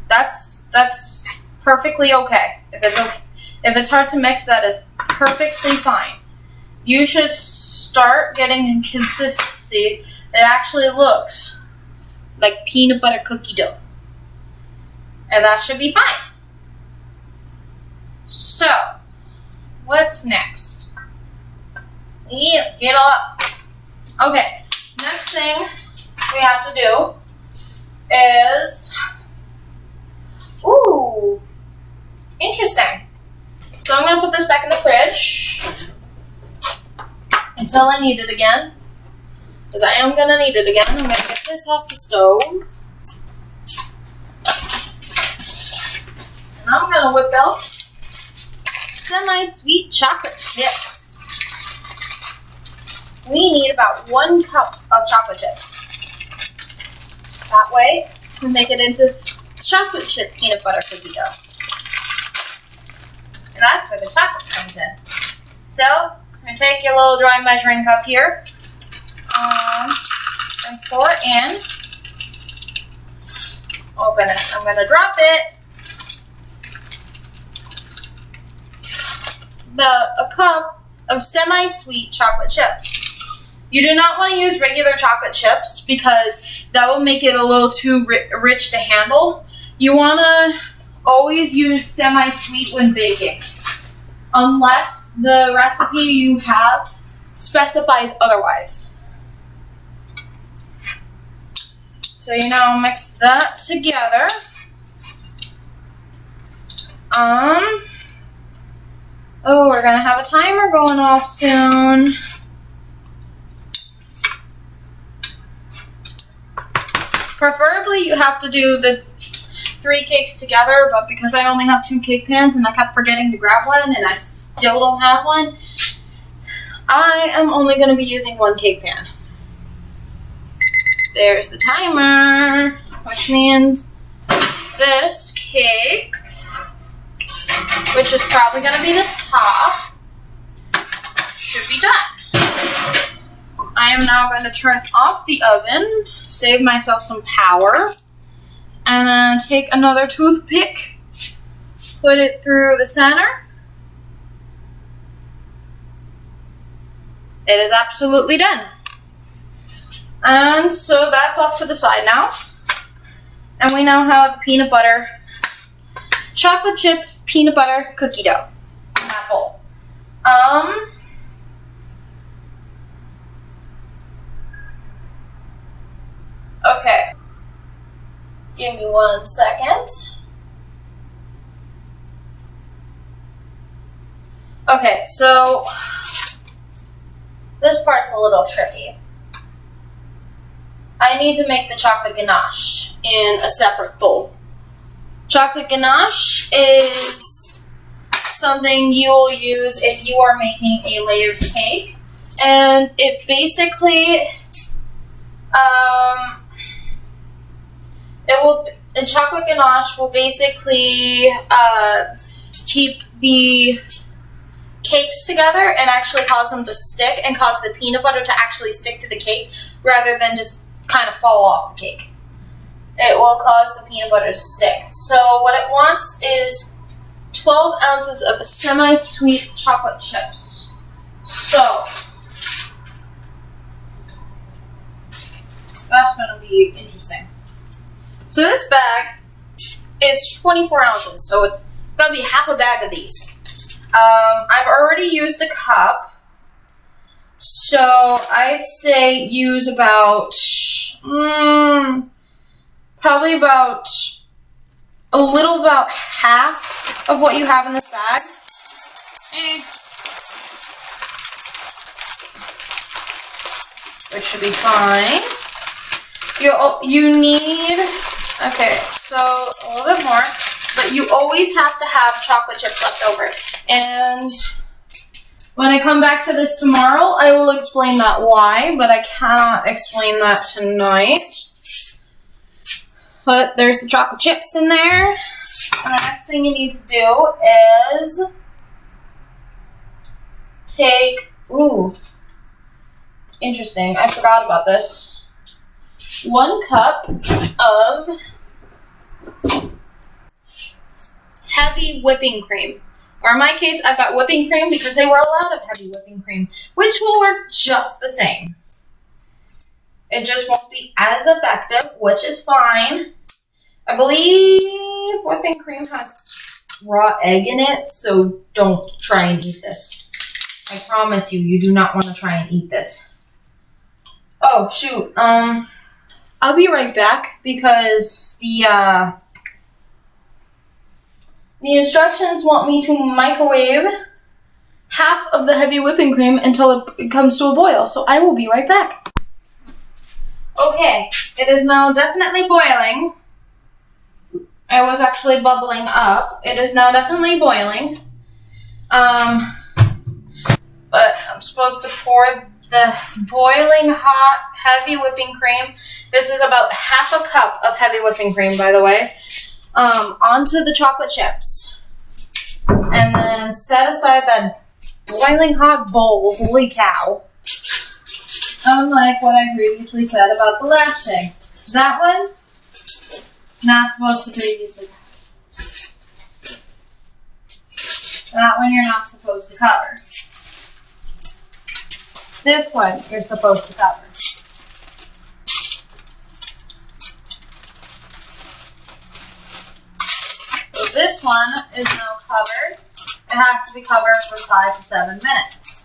That's perfectly okay. If it's hard to mix, that is perfectly fine. You should start getting a consistency that actually looks like peanut butter cookie dough. And that should be fine. So, what's next? Yeah, get up. Okay, next thing we have to do is, ooh, interesting. So I'm going to put this back in the fridge until I need it again, because I am going to need it again. I'm going to get this off the stove, and I'm going to whip out semi-sweet chocolate chips. We need about 1 cup of chocolate chips. That way, we make it into chocolate chip peanut butter cookie dough. And that's where the chocolate comes in. So, I'm going to take your little dry measuring cup here and pour it in. Oh goodness, I'm going to drop it. About a cup of semi-sweet chocolate chips. You do not want to use regular chocolate chips because that will make it a little too rich to handle. You want to always use semi-sweet when baking, unless the recipe you have specifies otherwise. So you now mix that together. Oh, we're gonna have a timer going off soon. Preferably you have to do the 3 cakes together, but because I only have 2 cake pans and I kept forgetting to grab one and I still don't have one, I am only going to be using 1 cake pan. There's the timer, which means this cake, which is probably going to be the top, should be done. I am now going to turn off the oven, save myself some power, and then take another toothpick, put it through the center. It is absolutely done. And so that's off to the side now. And we now have peanut butter, chocolate chip peanut butter cookie dough in that bowl. Okay. Give me 1 second. Okay, so this part's a little tricky. I need to make the chocolate ganache in a separate bowl. Chocolate ganache is something you will use if you are making a layered cake. And it basically, the chocolate ganache will basically keep the cakes together and actually cause them to stick and cause the peanut butter to actually stick to the cake rather than just kind of fall off the cake. It will cause the peanut butter to stick. So what it wants is 12 ounces of semi-sweet chocolate chips. So that's going to be interesting. So this bag is 24 ounces, so it's going to be half a bag of these. I've already used a cup, so I'd say use about, probably about half of what you have in this bag. Which should be fine. You need, okay, so a little bit more, but you always have to have chocolate chips left over. And when I come back to this tomorrow, I will explain that why, but I cannot explain that tonight. But there's the chocolate chips in there. And the next thing you need to do is take, interesting, I forgot about this. 1 cup of heavy whipping cream. Or in my case, I've got whipping cream because they were allowed of heavy whipping cream, which will work just the same. It just won't be as effective, which is fine. I believe whipping cream has raw egg in it, so don't try and eat this. I promise you, you do not want to try and eat this. Oh, shoot. I'll be right back because the instructions want me to microwave half of the heavy whipping cream until it comes to a boil, so I will be right back. Okay, it is now definitely boiling. It was actually bubbling up. It is now definitely boiling. But I'm supposed to pour the boiling hot heavy whipping cream. This is about half a cup of heavy whipping cream, by the way. Onto the chocolate chips. And then set aside that boiling hot bowl. Holy cow. Unlike what I previously said about the last thing. That one, not supposed to previously cover. That one you're not supposed to cover. This one you're supposed to cover. So this one is now covered. It has to be covered for 5 to 7 minutes.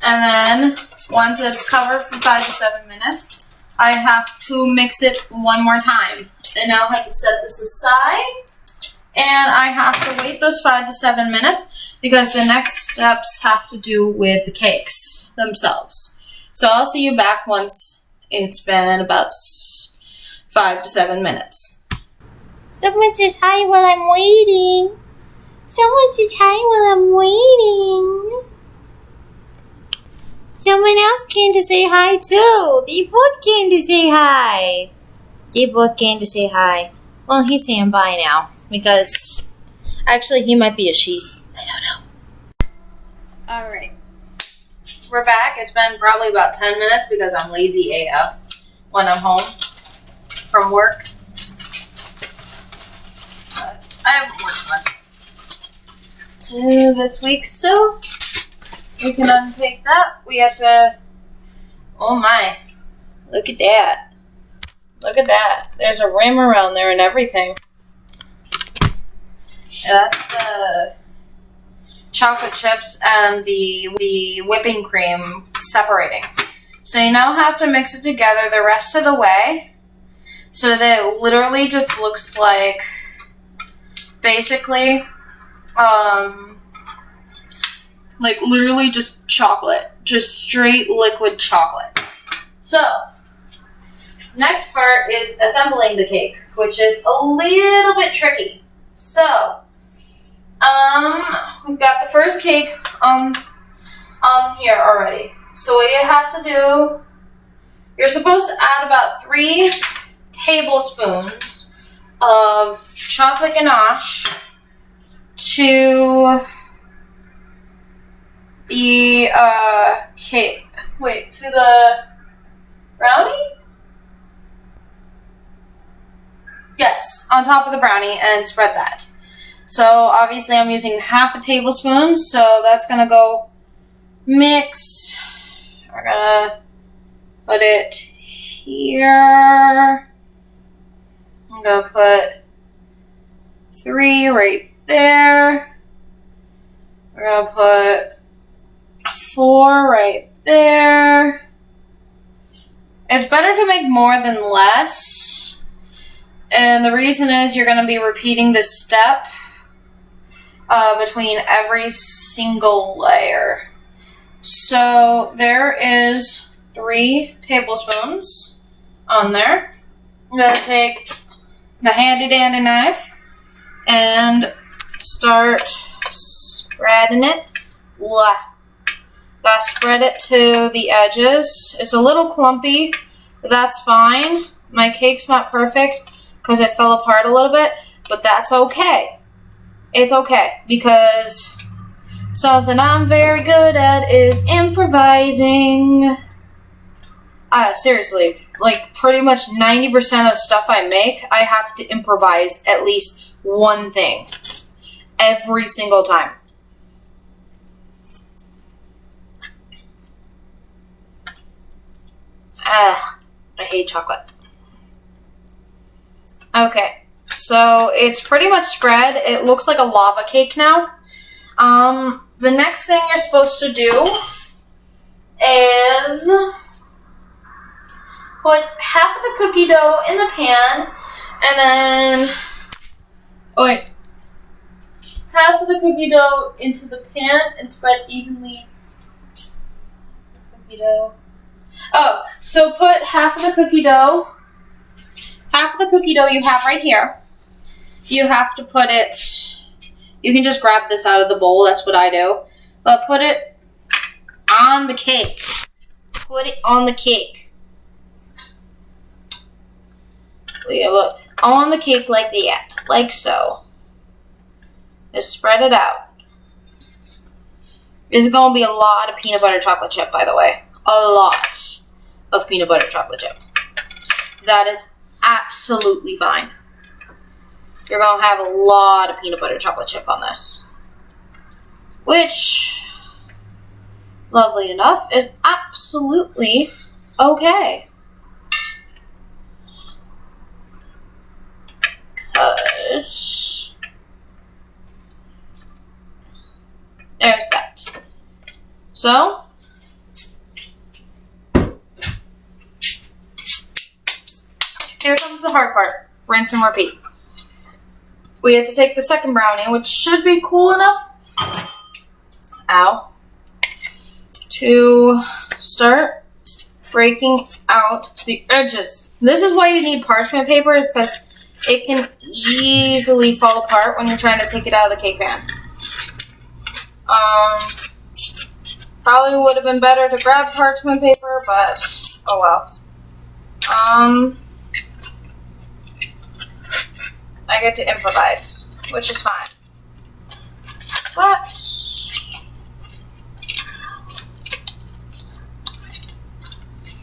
And then, once it's covered for 5 to 7 minutes, I have to mix it one more time. I now have to set this aside. And I have to wait those 5 to 7 minutes because the next steps have to do with the cakes themselves. So I'll see you back once it's been about 5 to 7 minutes. Someone says hi while I'm waiting. Someone says hi while I'm waiting. Someone else came to say hi too. They both came to say hi. Well, he's saying bye now because actually he might be a sheep. I don't know. Alright. We're back. It's been probably about 10 minutes because I'm lazy AF when I'm home from work. But I haven't worked much this week, so we can untake that. We have to, oh my, look at that. Look at that. There's a rim around there and everything. That's the chocolate chips and the whipping cream separating. So you now have to mix it together the rest of the way so that it literally just looks like basically like literally just chocolate, just straight liquid chocolate. So next part is assembling the cake, which is a little bit tricky. So we've got the first cake on here already. So what you have to do, you're supposed to add about 3 tablespoons of chocolate ganache to the cake. Wait, to the brownie? Yes, on top of the brownie, and spread that. So obviously I'm using half a tablespoon, so that's gonna go mixed. We're gonna put it here. I'm gonna put 3 right there. We're gonna put 4 right there. It's better to make more than less. And the reason is you're gonna be repeating this step between every single layer. So there is 3 tablespoons on there. I'm going to take the handy dandy knife and start spreading it. Gotta spread it to the edges. It's a little clumpy, but that's fine. My cake's not perfect because it fell apart a little bit, but that's okay. It's okay because something I'm very good at is improvising. Seriously, like pretty much 90% of stuff I make, I have to improvise at least one thing every single time. I hate chocolate. Okay, so it's pretty much spread. It looks like a lava cake now. The next thing you're supposed to do is put half of the cookie dough in the pan and then, half of the cookie dough into the pan and spread evenly the cookie dough. Oh, so put half of the cookie dough you have right here. You have to put it, you can just grab this out of the bowl, that's what I do. But put it on the cake. Put it on the cake. On the cake like that, like so. Just spread it out. This is going to be a lot of peanut butter chocolate chip, by the way. A lot of peanut butter chocolate chip. That is absolutely fine. You're going to have a lot of peanut butter chocolate chip on this. Which, lovely enough, is absolutely okay. Because there's that. So, here comes the hard part. Rinse and repeat. We have to take the second brownie, which should be cool enough, to start breaking out the edges. This is why you need parchment paper, is because it can easily fall apart when you're trying to take it out of the cake pan. Probably would have been better to grab parchment paper, but oh well. I get to improvise, which is fine. But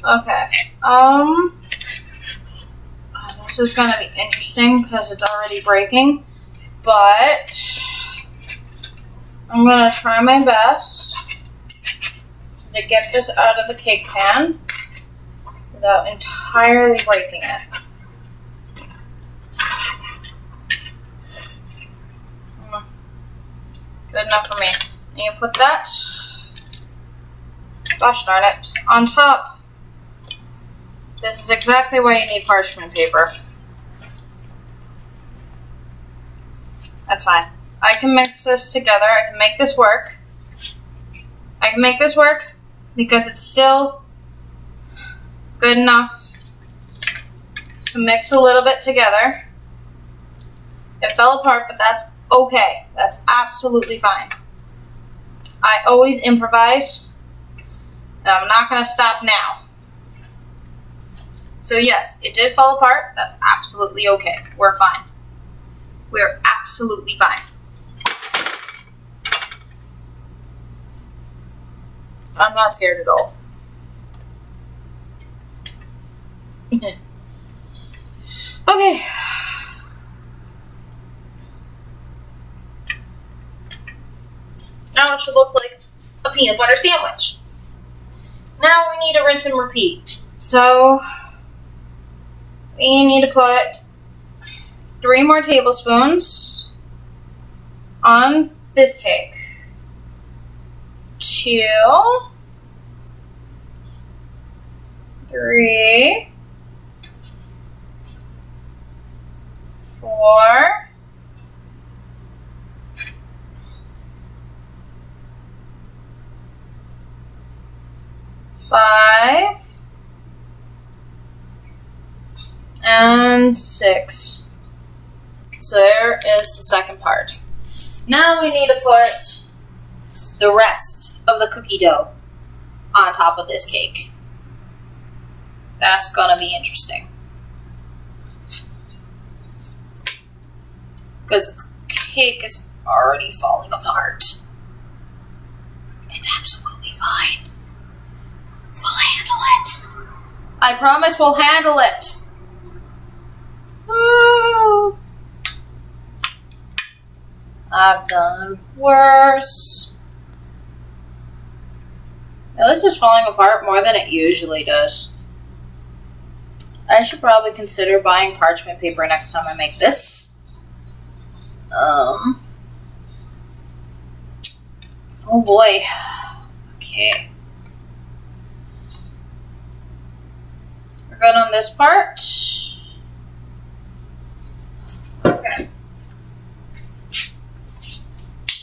okay. This is gonna be interesting because it's already breaking, but I'm gonna try my best to get this out of the cake pan without entirely breaking it. Good enough for me. And you put that, gosh darn it, on top. This is exactly why you need parchment paper. That's fine. I can mix this together. I can make this work. I can make this work because it's still good enough to mix a little bit together. It fell apart, but that's okay. That's absolutely fine. I always improvise, and I'm not going to stop now. So yes, it did fall apart. That's absolutely okay. We're fine. We're absolutely fine. I'm not scared at all. Okay. Now it should look like a peanut butter sandwich. Now we need to rinse and repeat. So we need to put 3 more tablespoons on this cake. 2, 3, 4, 5, and 6. So there is the second part. Now we need to put the rest of the cookie dough on top of this cake. That's gonna be interesting. Because the cake is already falling apart. It's absolutely fine. We'll handle it. I promise we'll handle it. Woo! I've done worse. Now this is falling apart more than it usually does. I should probably consider buying parchment paper next time I make this. Oh boy. Okay. We're good on this part. Okay.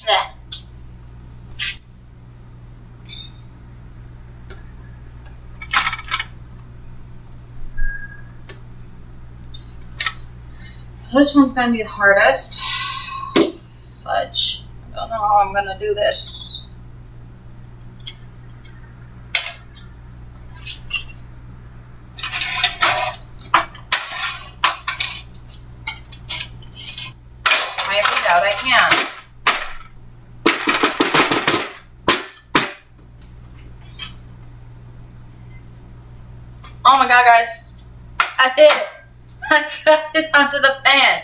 Nah. So this one's gonna be the hardest. Fudge. I don't know how I'm gonna do this. I doubt I can. Oh my god, guys. I did it. I got it onto the pan.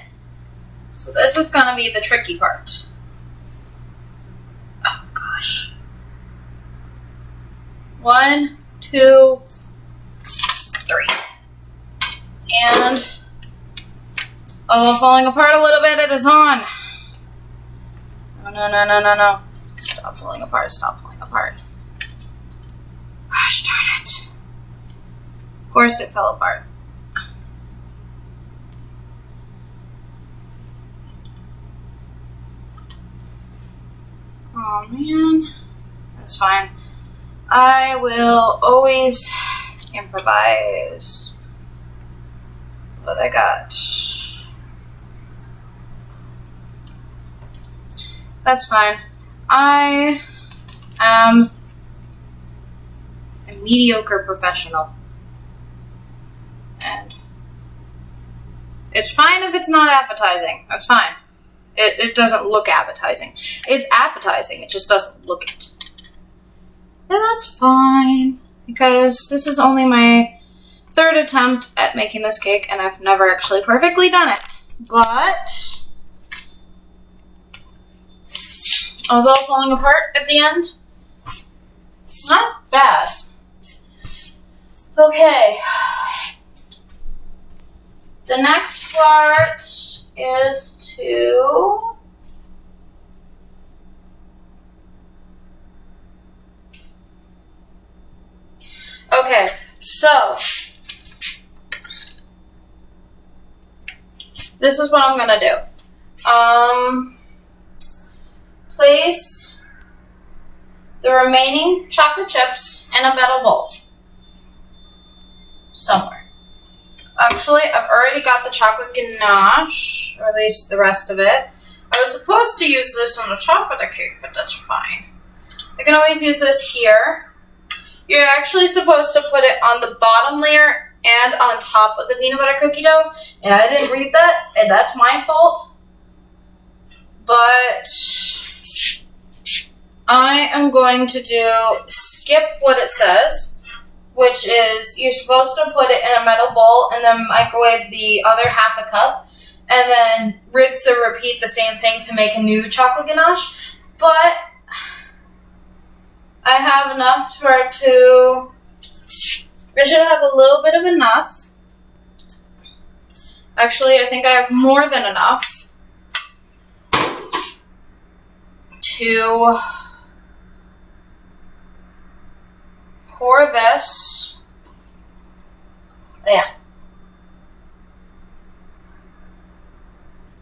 So this is gonna be the tricky part. Oh gosh. 1, 2, 3. And although falling apart a little bit, it is on. No. Stop falling apart, stop falling apart. Gosh darn it. Of course it fell apart. Oh man, that's fine. I will always improvise what I got. That's fine. I am a mediocre professional. And it's fine if it's not appetizing. That's fine. It doesn't look appetizing. It's appetizing, it just doesn't look it. And that's fine, because this is only my 3rd attempt at making this cake, and I've never actually perfectly done it. But although falling apart at the end, not bad. Okay. The next part is to So, this is what I'm gonna do. Place the remaining chocolate chips in a metal bowl somewhere. Actually, I've already got the chocolate ganache, or at least the rest of it. I was supposed to use this on the top of the cake, but that's fine. I can always use this here. You're actually supposed to put it on the bottom layer and on top of the peanut butter cookie dough, and I didn't read that, and that's my fault. But I am going to skip what it says, which is you're supposed to put it in a metal bowl and then microwave the other half a cup, and then rinse and repeat the same thing to make a new chocolate ganache. But I have enough for it to, I should have a little bit of enough. Actually, I think I have more than enough to pour this. Yeah.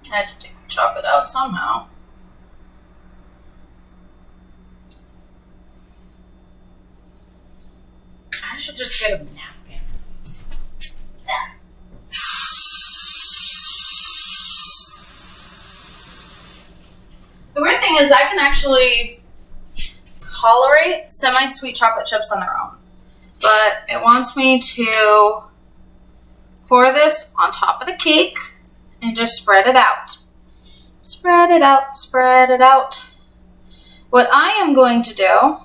I had to take the chocolate out somehow. I should just get a napkin. Yeah. The weird thing is I can actually tolerate semi-sweet chocolate chips on their own. But it wants me to pour this on top of the cake and just spread it out. Spread it out, spread it out. What I am going to do,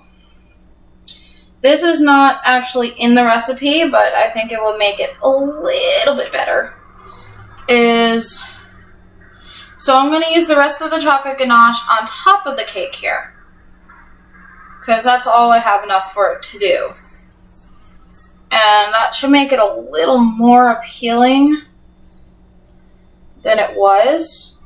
this is not actually in the recipe, but I think it will make it a little bit better, so I'm going to use the rest of the chocolate ganache on top of the cake here, because that's all I have enough for it to do. And that should make it a little more appealing than it was.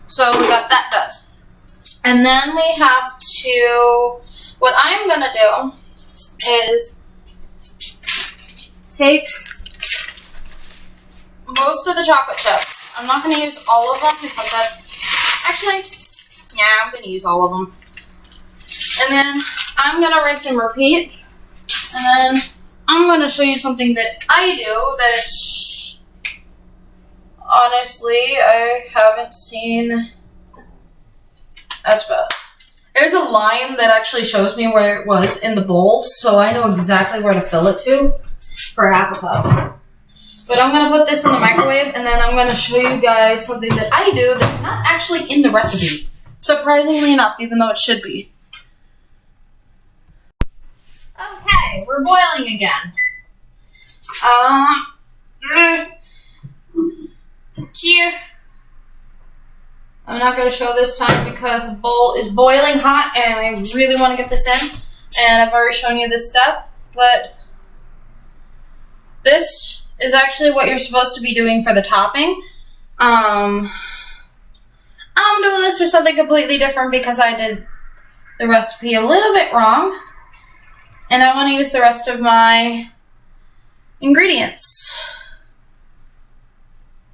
So we got that done. And then we have to, what I'm going to do is take most of the chocolate chips. I'm not going to use all of them because I'm going to use all of them. And then I'm going to rinse and repeat. And then I'm going to show you something that I do that honestly I haven't seen. That's bad. There's a line that actually shows me where it was in the bowl, so I know exactly where to fill it to for half a cup. But I'm going to put this in the microwave, and then I'm going to show you guys something that I do that's not actually in the recipe. Surprisingly enough, even though it should be. Okay, we're boiling again. Cheers. I'm not going to show this time because the bowl is boiling hot and I really want to get this in. And I've already shown you this step, but this is actually what you're supposed to be doing for the topping. I'm doing this for something completely different because I did the recipe a little bit wrong. And I want to use the rest of my ingredients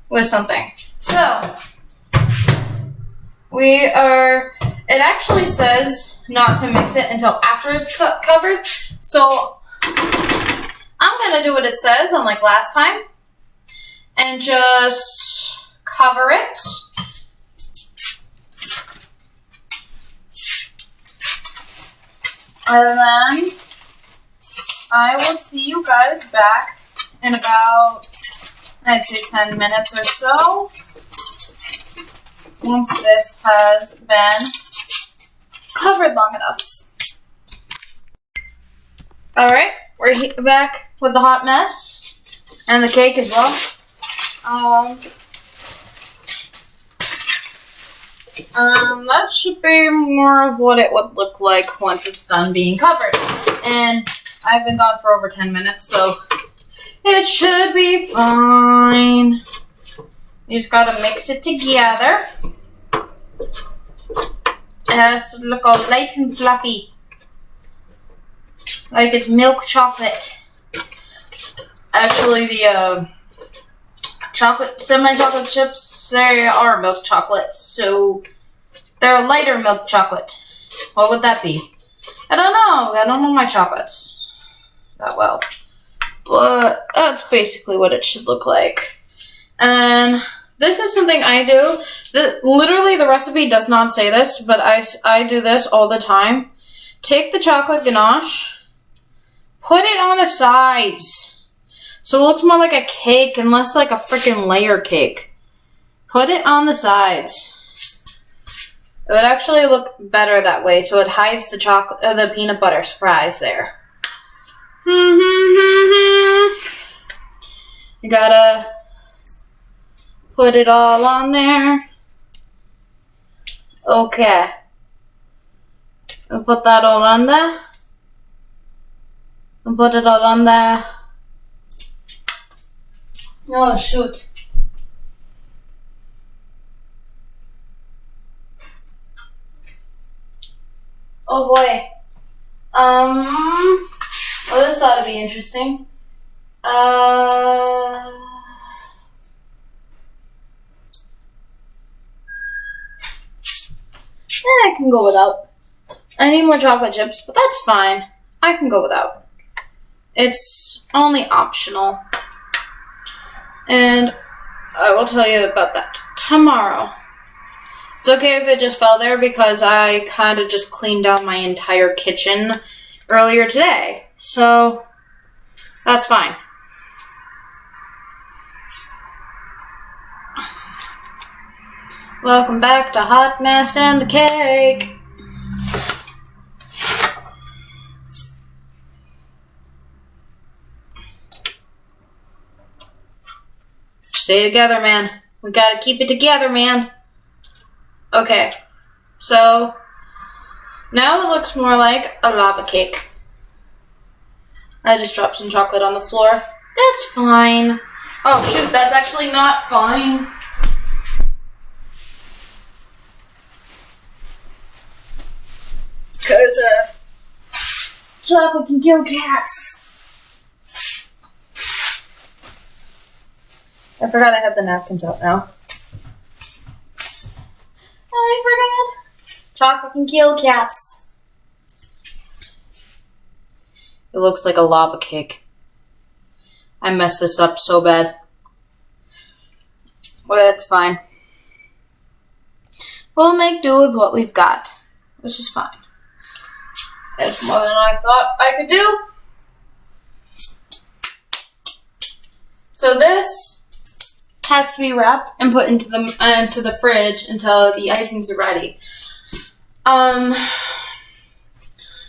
with something. So, it actually says not to mix it until after it's covered. So, I'm going to do what it says, unlike last time, and just cover it. And then I will see you guys back in about, I'd say 10 minutes or so, once this has been covered long enough. Alright, we're back with the hot mess and the cake as well. That should be more of what it would look like once it's done being covered. And I've been gone for over 10 minutes, so it should be fine. You just gotta mix it together. It has to look all light and fluffy. Like it's milk chocolate. Actually, the semi-chocolate chips, they are milk chocolate, so they're a lighter milk chocolate. What would that be? I don't know. I don't know my chocolates that well. But that's basically what it should look like. And this is something I do. Literally, the recipe does not say this, but I do this all the time. Take the chocolate ganache, put it on the sides, so it looks more like a cake and less like a freaking layer cake. Put it on the sides. It would actually look better that way, so it hides the chocolate, the peanut butter surprise there. You gotta put it all on there. Okay. I'll put that all on there. And put it all on there. Oh, shoot. Oh boy. Well, this ought to be interesting. I can go without. I need more chocolate chips, but that's fine. I can go without. It's only optional. And I will tell you about that tomorrow. It's okay if it just fell there because I kind of just cleaned out my entire kitchen earlier today. So that's fine. Welcome back to Hot Mess and the Cake. Stay together, man. We gotta keep it together, man. Okay, so now it looks more like a lava cake. I just dropped some chocolate on the floor. That's fine. Oh shoot, that's actually not fine. Because chocolate can kill cats. I forgot I had the napkins out now. I forgot. Chocolate can kill cats. It looks like a lava cake. I messed this up so bad. Well, that's fine. We'll make do with what we've got, which is fine. It's more than I thought I could do. So this has to be wrapped and put into the fridge until the icings are ready.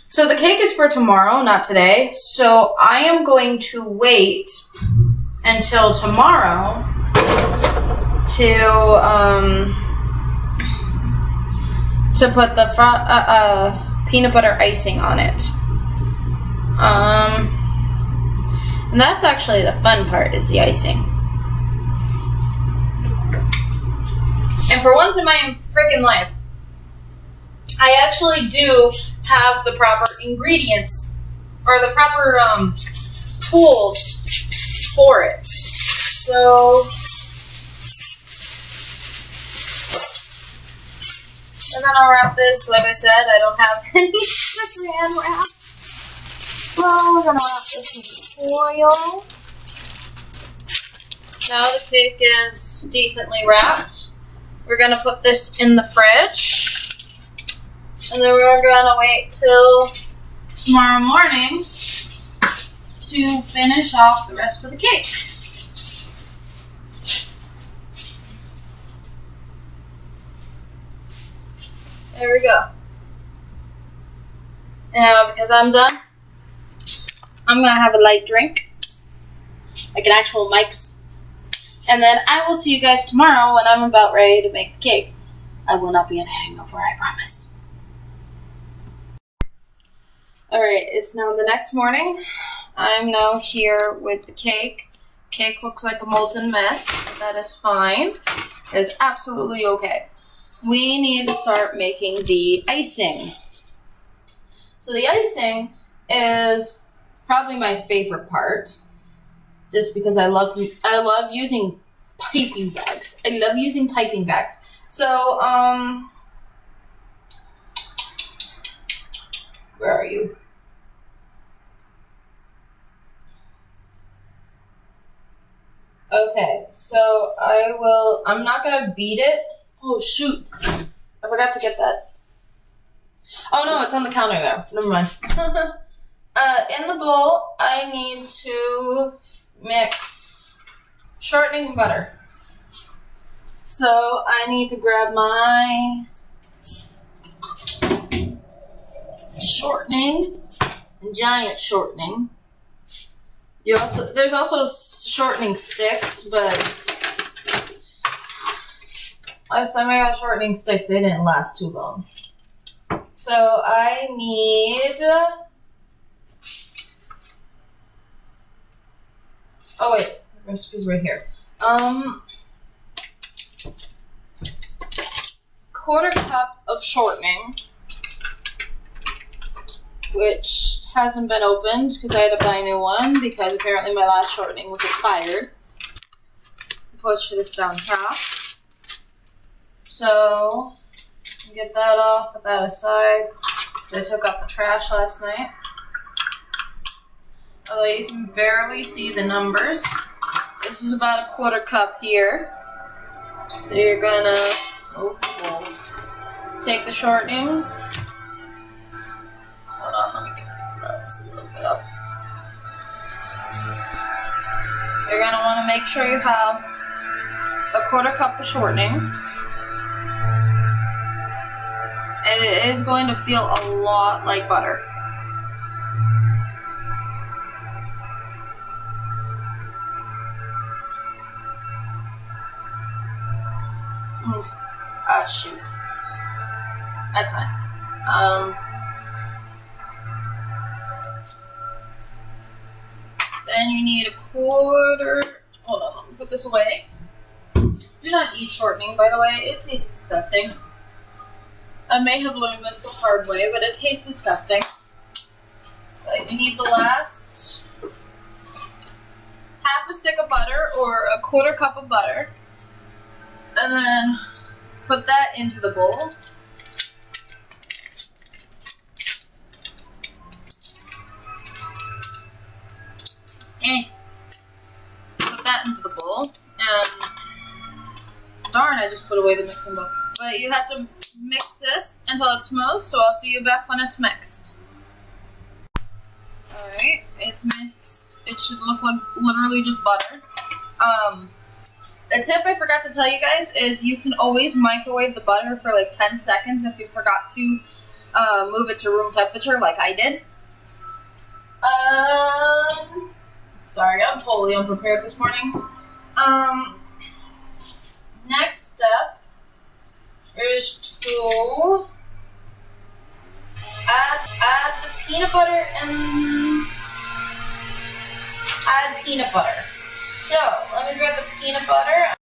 So the cake is for tomorrow, not today. So I am going to wait until tomorrow to put the peanut butter icing on it. And that's actually the fun part, is the icing. And for once in my freaking life, I actually do have the proper ingredients, or the proper tools for it. So we're gonna wrap this. Like I said, I don't have any saran wrap. Well, we're gonna wrap this in foil. Now the cake is decently wrapped. We're going to put this in the fridge. And then we're going to wait till tomorrow morning to finish off the rest of the cake. There we go. Now, because I'm done, I'm going to have a light drink, like an actual Mike's. And then I will see you guys tomorrow when I'm about ready to make the cake. I will not be in a hangover, I promise. Alright, it's now the next morning. I'm now here with the cake. Cake looks like a molten mess, but that is fine. It's absolutely okay. we need to start making the icing. So the icing is probably my favorite part, just because I love using piping bags. I love using piping bags. So where are you? Okay, so I'm not gonna beat it. Oh shoot, I forgot to get that. Oh no, it's on the counter there. Never mind. In the bowl, I need to mix shortening and butter. So I need to grab my shortening, giant shortening. There's also shortening sticks, but last time I got shortening sticks, they didn't last too long. So I need, oh wait, the recipe's right here. Quarter cup of shortening, which hasn't been opened because I had to buy a new one because apparently my last shortening was expired. Push this down half. So get that off, put that aside. So I took out the trash last night. Although you can barely see the numbers. This is about a quarter cup here. So you're gonna take the shortening. Hold on, let me get this a little bit up. You're going to want to make sure you have a quarter cup of shortening. And it is going to feel a lot like butter. Shoot. That's fine. Then you need a quarter. Hold on, let me put this away. Do not eat shortening, by the way. It tastes disgusting. I may have learned this the hard way, but it tastes disgusting. You need the last half a stick of butter or a quarter cup of butter. And then put that into the bowl. Put that into the bowl. And darn, I just put away the mixing bowl. But you have to mix this until it's smooth, so I'll see you back when it's mixed. Alright, it's mixed. It should look like literally just butter. A tip I forgot to tell you guys is you can always microwave the butter for like 10 seconds if you forgot to move it to room temperature like I did. Sorry, I'm totally unprepared this morning. Next step is to add the peanut butter and add peanut butter. So, let me grab the peanut butter.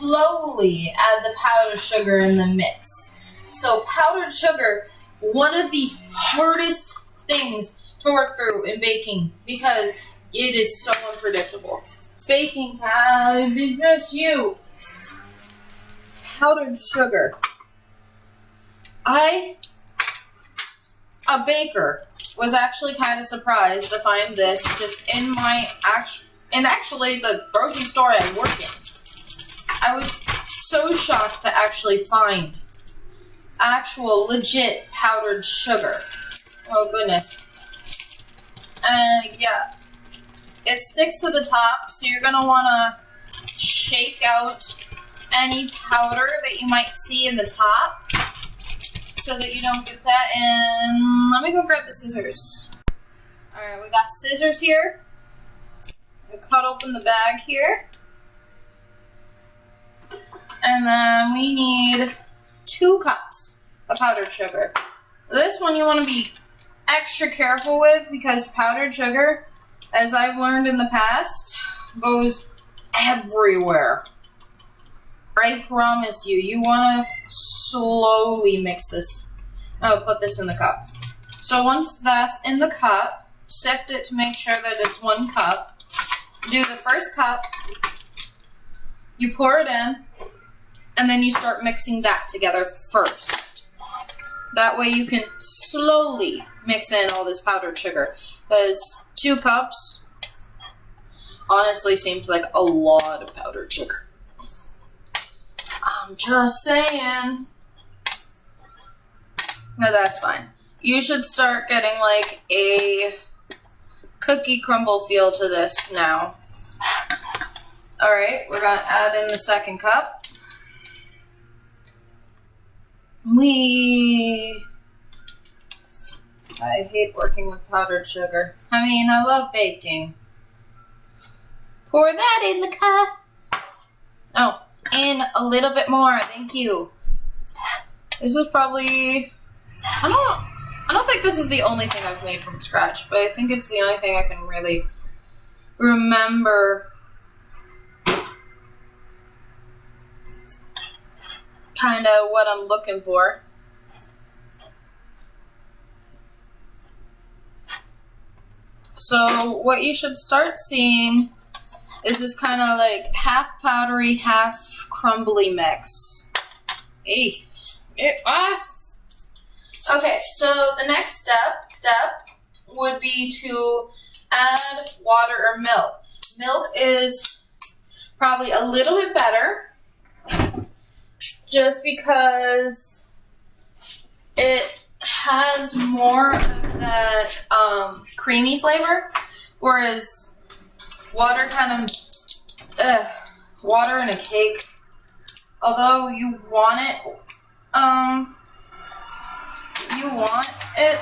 slowly add the powdered sugar in the mix. So powdered sugar, one of the hardest things to work through in baking because it is so unpredictable. Baking just you. Powdered sugar. A baker, was actually kind of surprised to find this just in my actually the grocery store I work in. I was so shocked to actually find actual legit powdered sugar. Oh goodness. And yeah, it sticks to the top, so you're gonna wanna shake out any powder that you might see in the top so that you don't get that. And let me go grab the scissors. Alright, we got scissors here. We cut open the bag here. And then we need 2 cups of powdered sugar. This one you want to be extra careful with because powdered sugar, as I've learned in the past, goes everywhere. I promise you, you want to slowly mix this. Oh, put this in the cup. So once that's in the cup, sift it to make sure that it's 1 cup. Do the first cup, you pour it in, and then you start mixing that together first. That way you can slowly mix in all this powdered sugar. Because 2 cups honestly seems like a lot of powdered sugar. I'm just saying. No, that's fine. You should start getting like a cookie crumble feel to this now. Alright, we're gonna add in the 2nd cup. I hate working with powdered sugar. I mean, I love baking. Pour that in the cup. Oh, in a little bit more. Thank you. This is probably... I don't think this is the only thing I've made from scratch, but I think it's the only thing I can really remember kind of what I'm looking for. So what you should start seeing is this kind of like half powdery, half crumbly mix. Okay, so the next step would be to add water or milk. Milk is probably a little bit better just because it has more of that creamy flavor, whereas water kind of, water in a cake, although you want it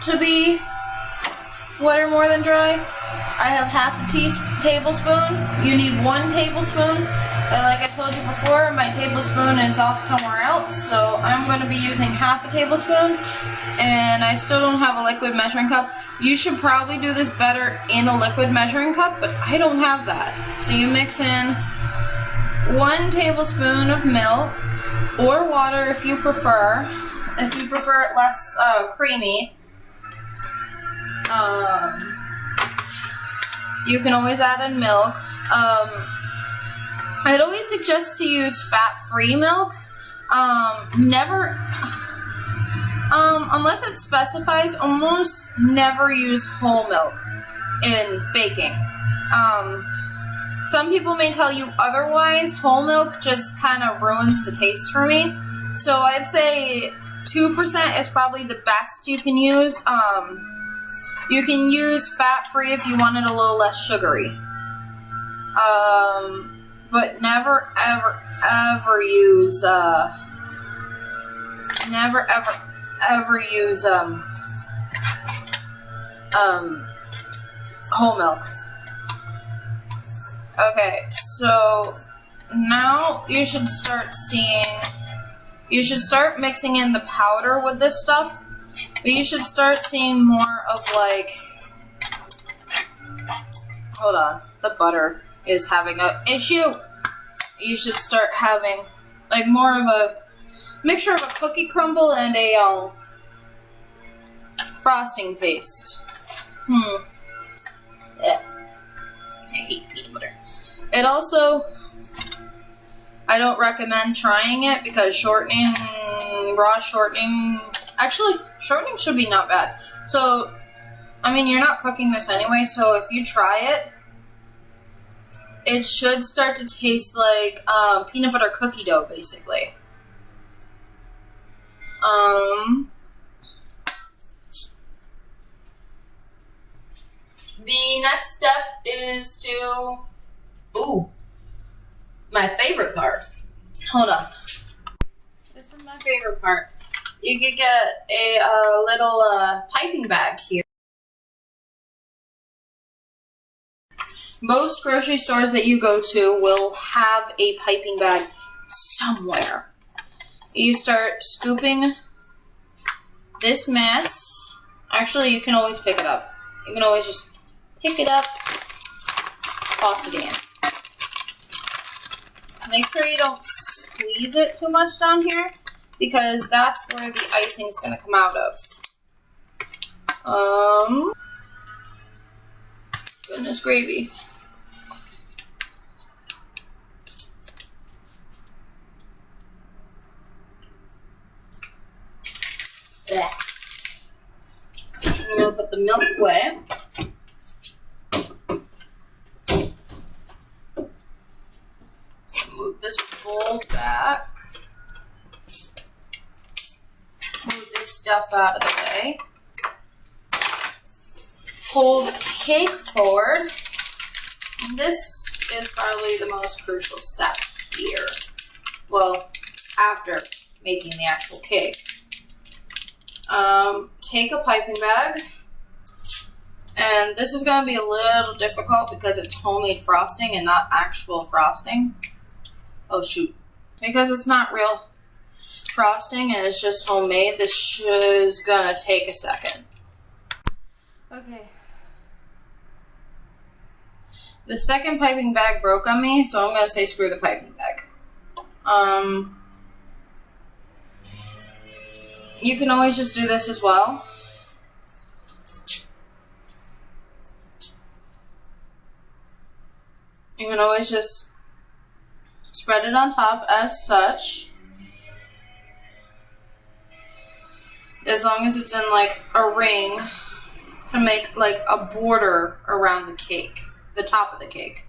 to be wetter more than dry. I have half a tablespoon. You need 1 tablespoon. Like I told you before, my tablespoon is off somewhere else, so I'm going to be using half a tablespoon, and I still don't have a liquid measuring cup. You should probably do this better in a liquid measuring cup, but I don't have that. So you mix in 1 tablespoon of milk, or water if you prefer. If you prefer it less creamy, you can always add in milk. I'd always suggest to use fat-free milk. Unless it specifies, almost never use whole milk in baking. Some people may tell you otherwise. Whole milk just kind of ruins the taste for me. So I'd say 2% is probably the best you can use. You can use fat-free if you want it a little less sugary. But never, ever use, whole milk. Okay, so now you should start mixing in the powder with this stuff, but you should start seeing more of like, hold on, the butter is having an issue. you should start having like more of a mixture of a cookie crumble and a frosting taste. Yeah. I hate peanut butter. It also, I don't recommend trying it because raw shortening, actually, shortening should be not bad. So, I mean, you're not cooking this anyway, so if you try it, it should start to taste like peanut butter cookie dough, basically. The next step is to, my favorite part. Hold on. This is my favorite part. You could get a little piping bag here. Most grocery stores that you go to will have a piping bag somewhere. You start scooping this mess. Actually, you can always pick it up. You can always just pick it up, toss it in. Make sure you don't squeeze it too much down here because that's where the icing's going to come out of. Goodness gravy. Blech. I'm going to put the milk away. Move this bowl back. Move this stuff out of the way. Pull the cake forward. And this is probably the most crucial step here. Well, after making the actual cake. Take a piping bag. And this is going to be a little difficult because it's homemade frosting and not actual frosting. Oh, shoot. Because it's not real frosting and it's just homemade, this is going to take a second. Okay. The second piping bag broke on me, so I'm going to say screw the piping bag. You can always just do this as well. You can always just spread it on top as such. As long as it's in like a ring to make like a border around the cake, the top of the cake.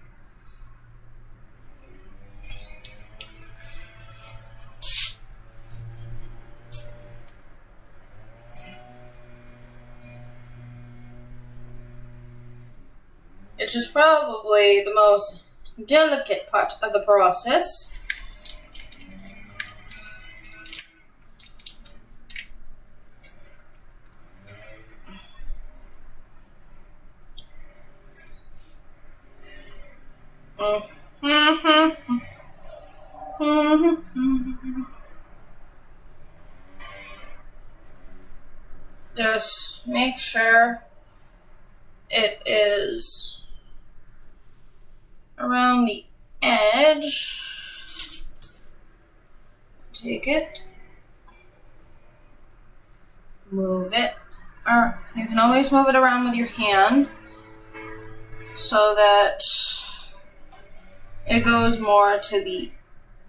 Which is probably the most delicate part of the process. Just make sure it is around the edge. Take it, move it, or you can always move it around with your hand so that it goes more to the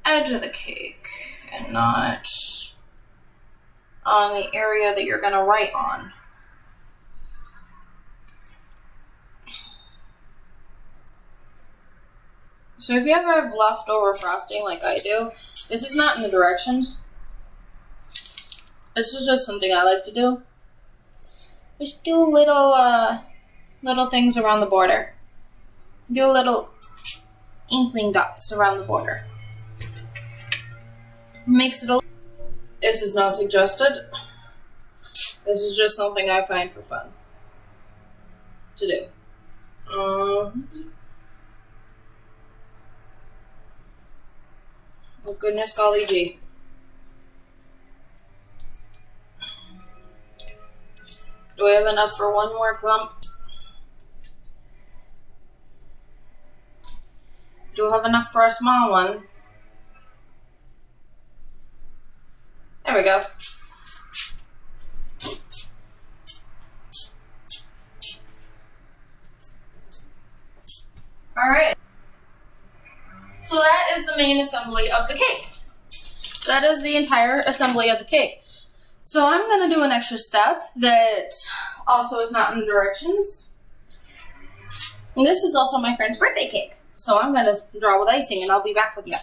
edge of the cake and not on the area that you're going to write on. So if you ever have leftover frosting like I do, this is not in the directions. This is just something I like to do. Just do little things around the border. Do little inkling dots around the border. Makes it a. This is not suggested. This is just something I find for fun to do. Oh goodness golly gee. Do I have enough for one more clump? Do I have enough for a small one? There we go. Alright. So that is the main assembly of the cake. That is the entire assembly of the cake. So I'm going to do an extra step that also is not in the directions. And this is also my friend's birthday cake. So I'm going to draw with icing and I'll be back with you.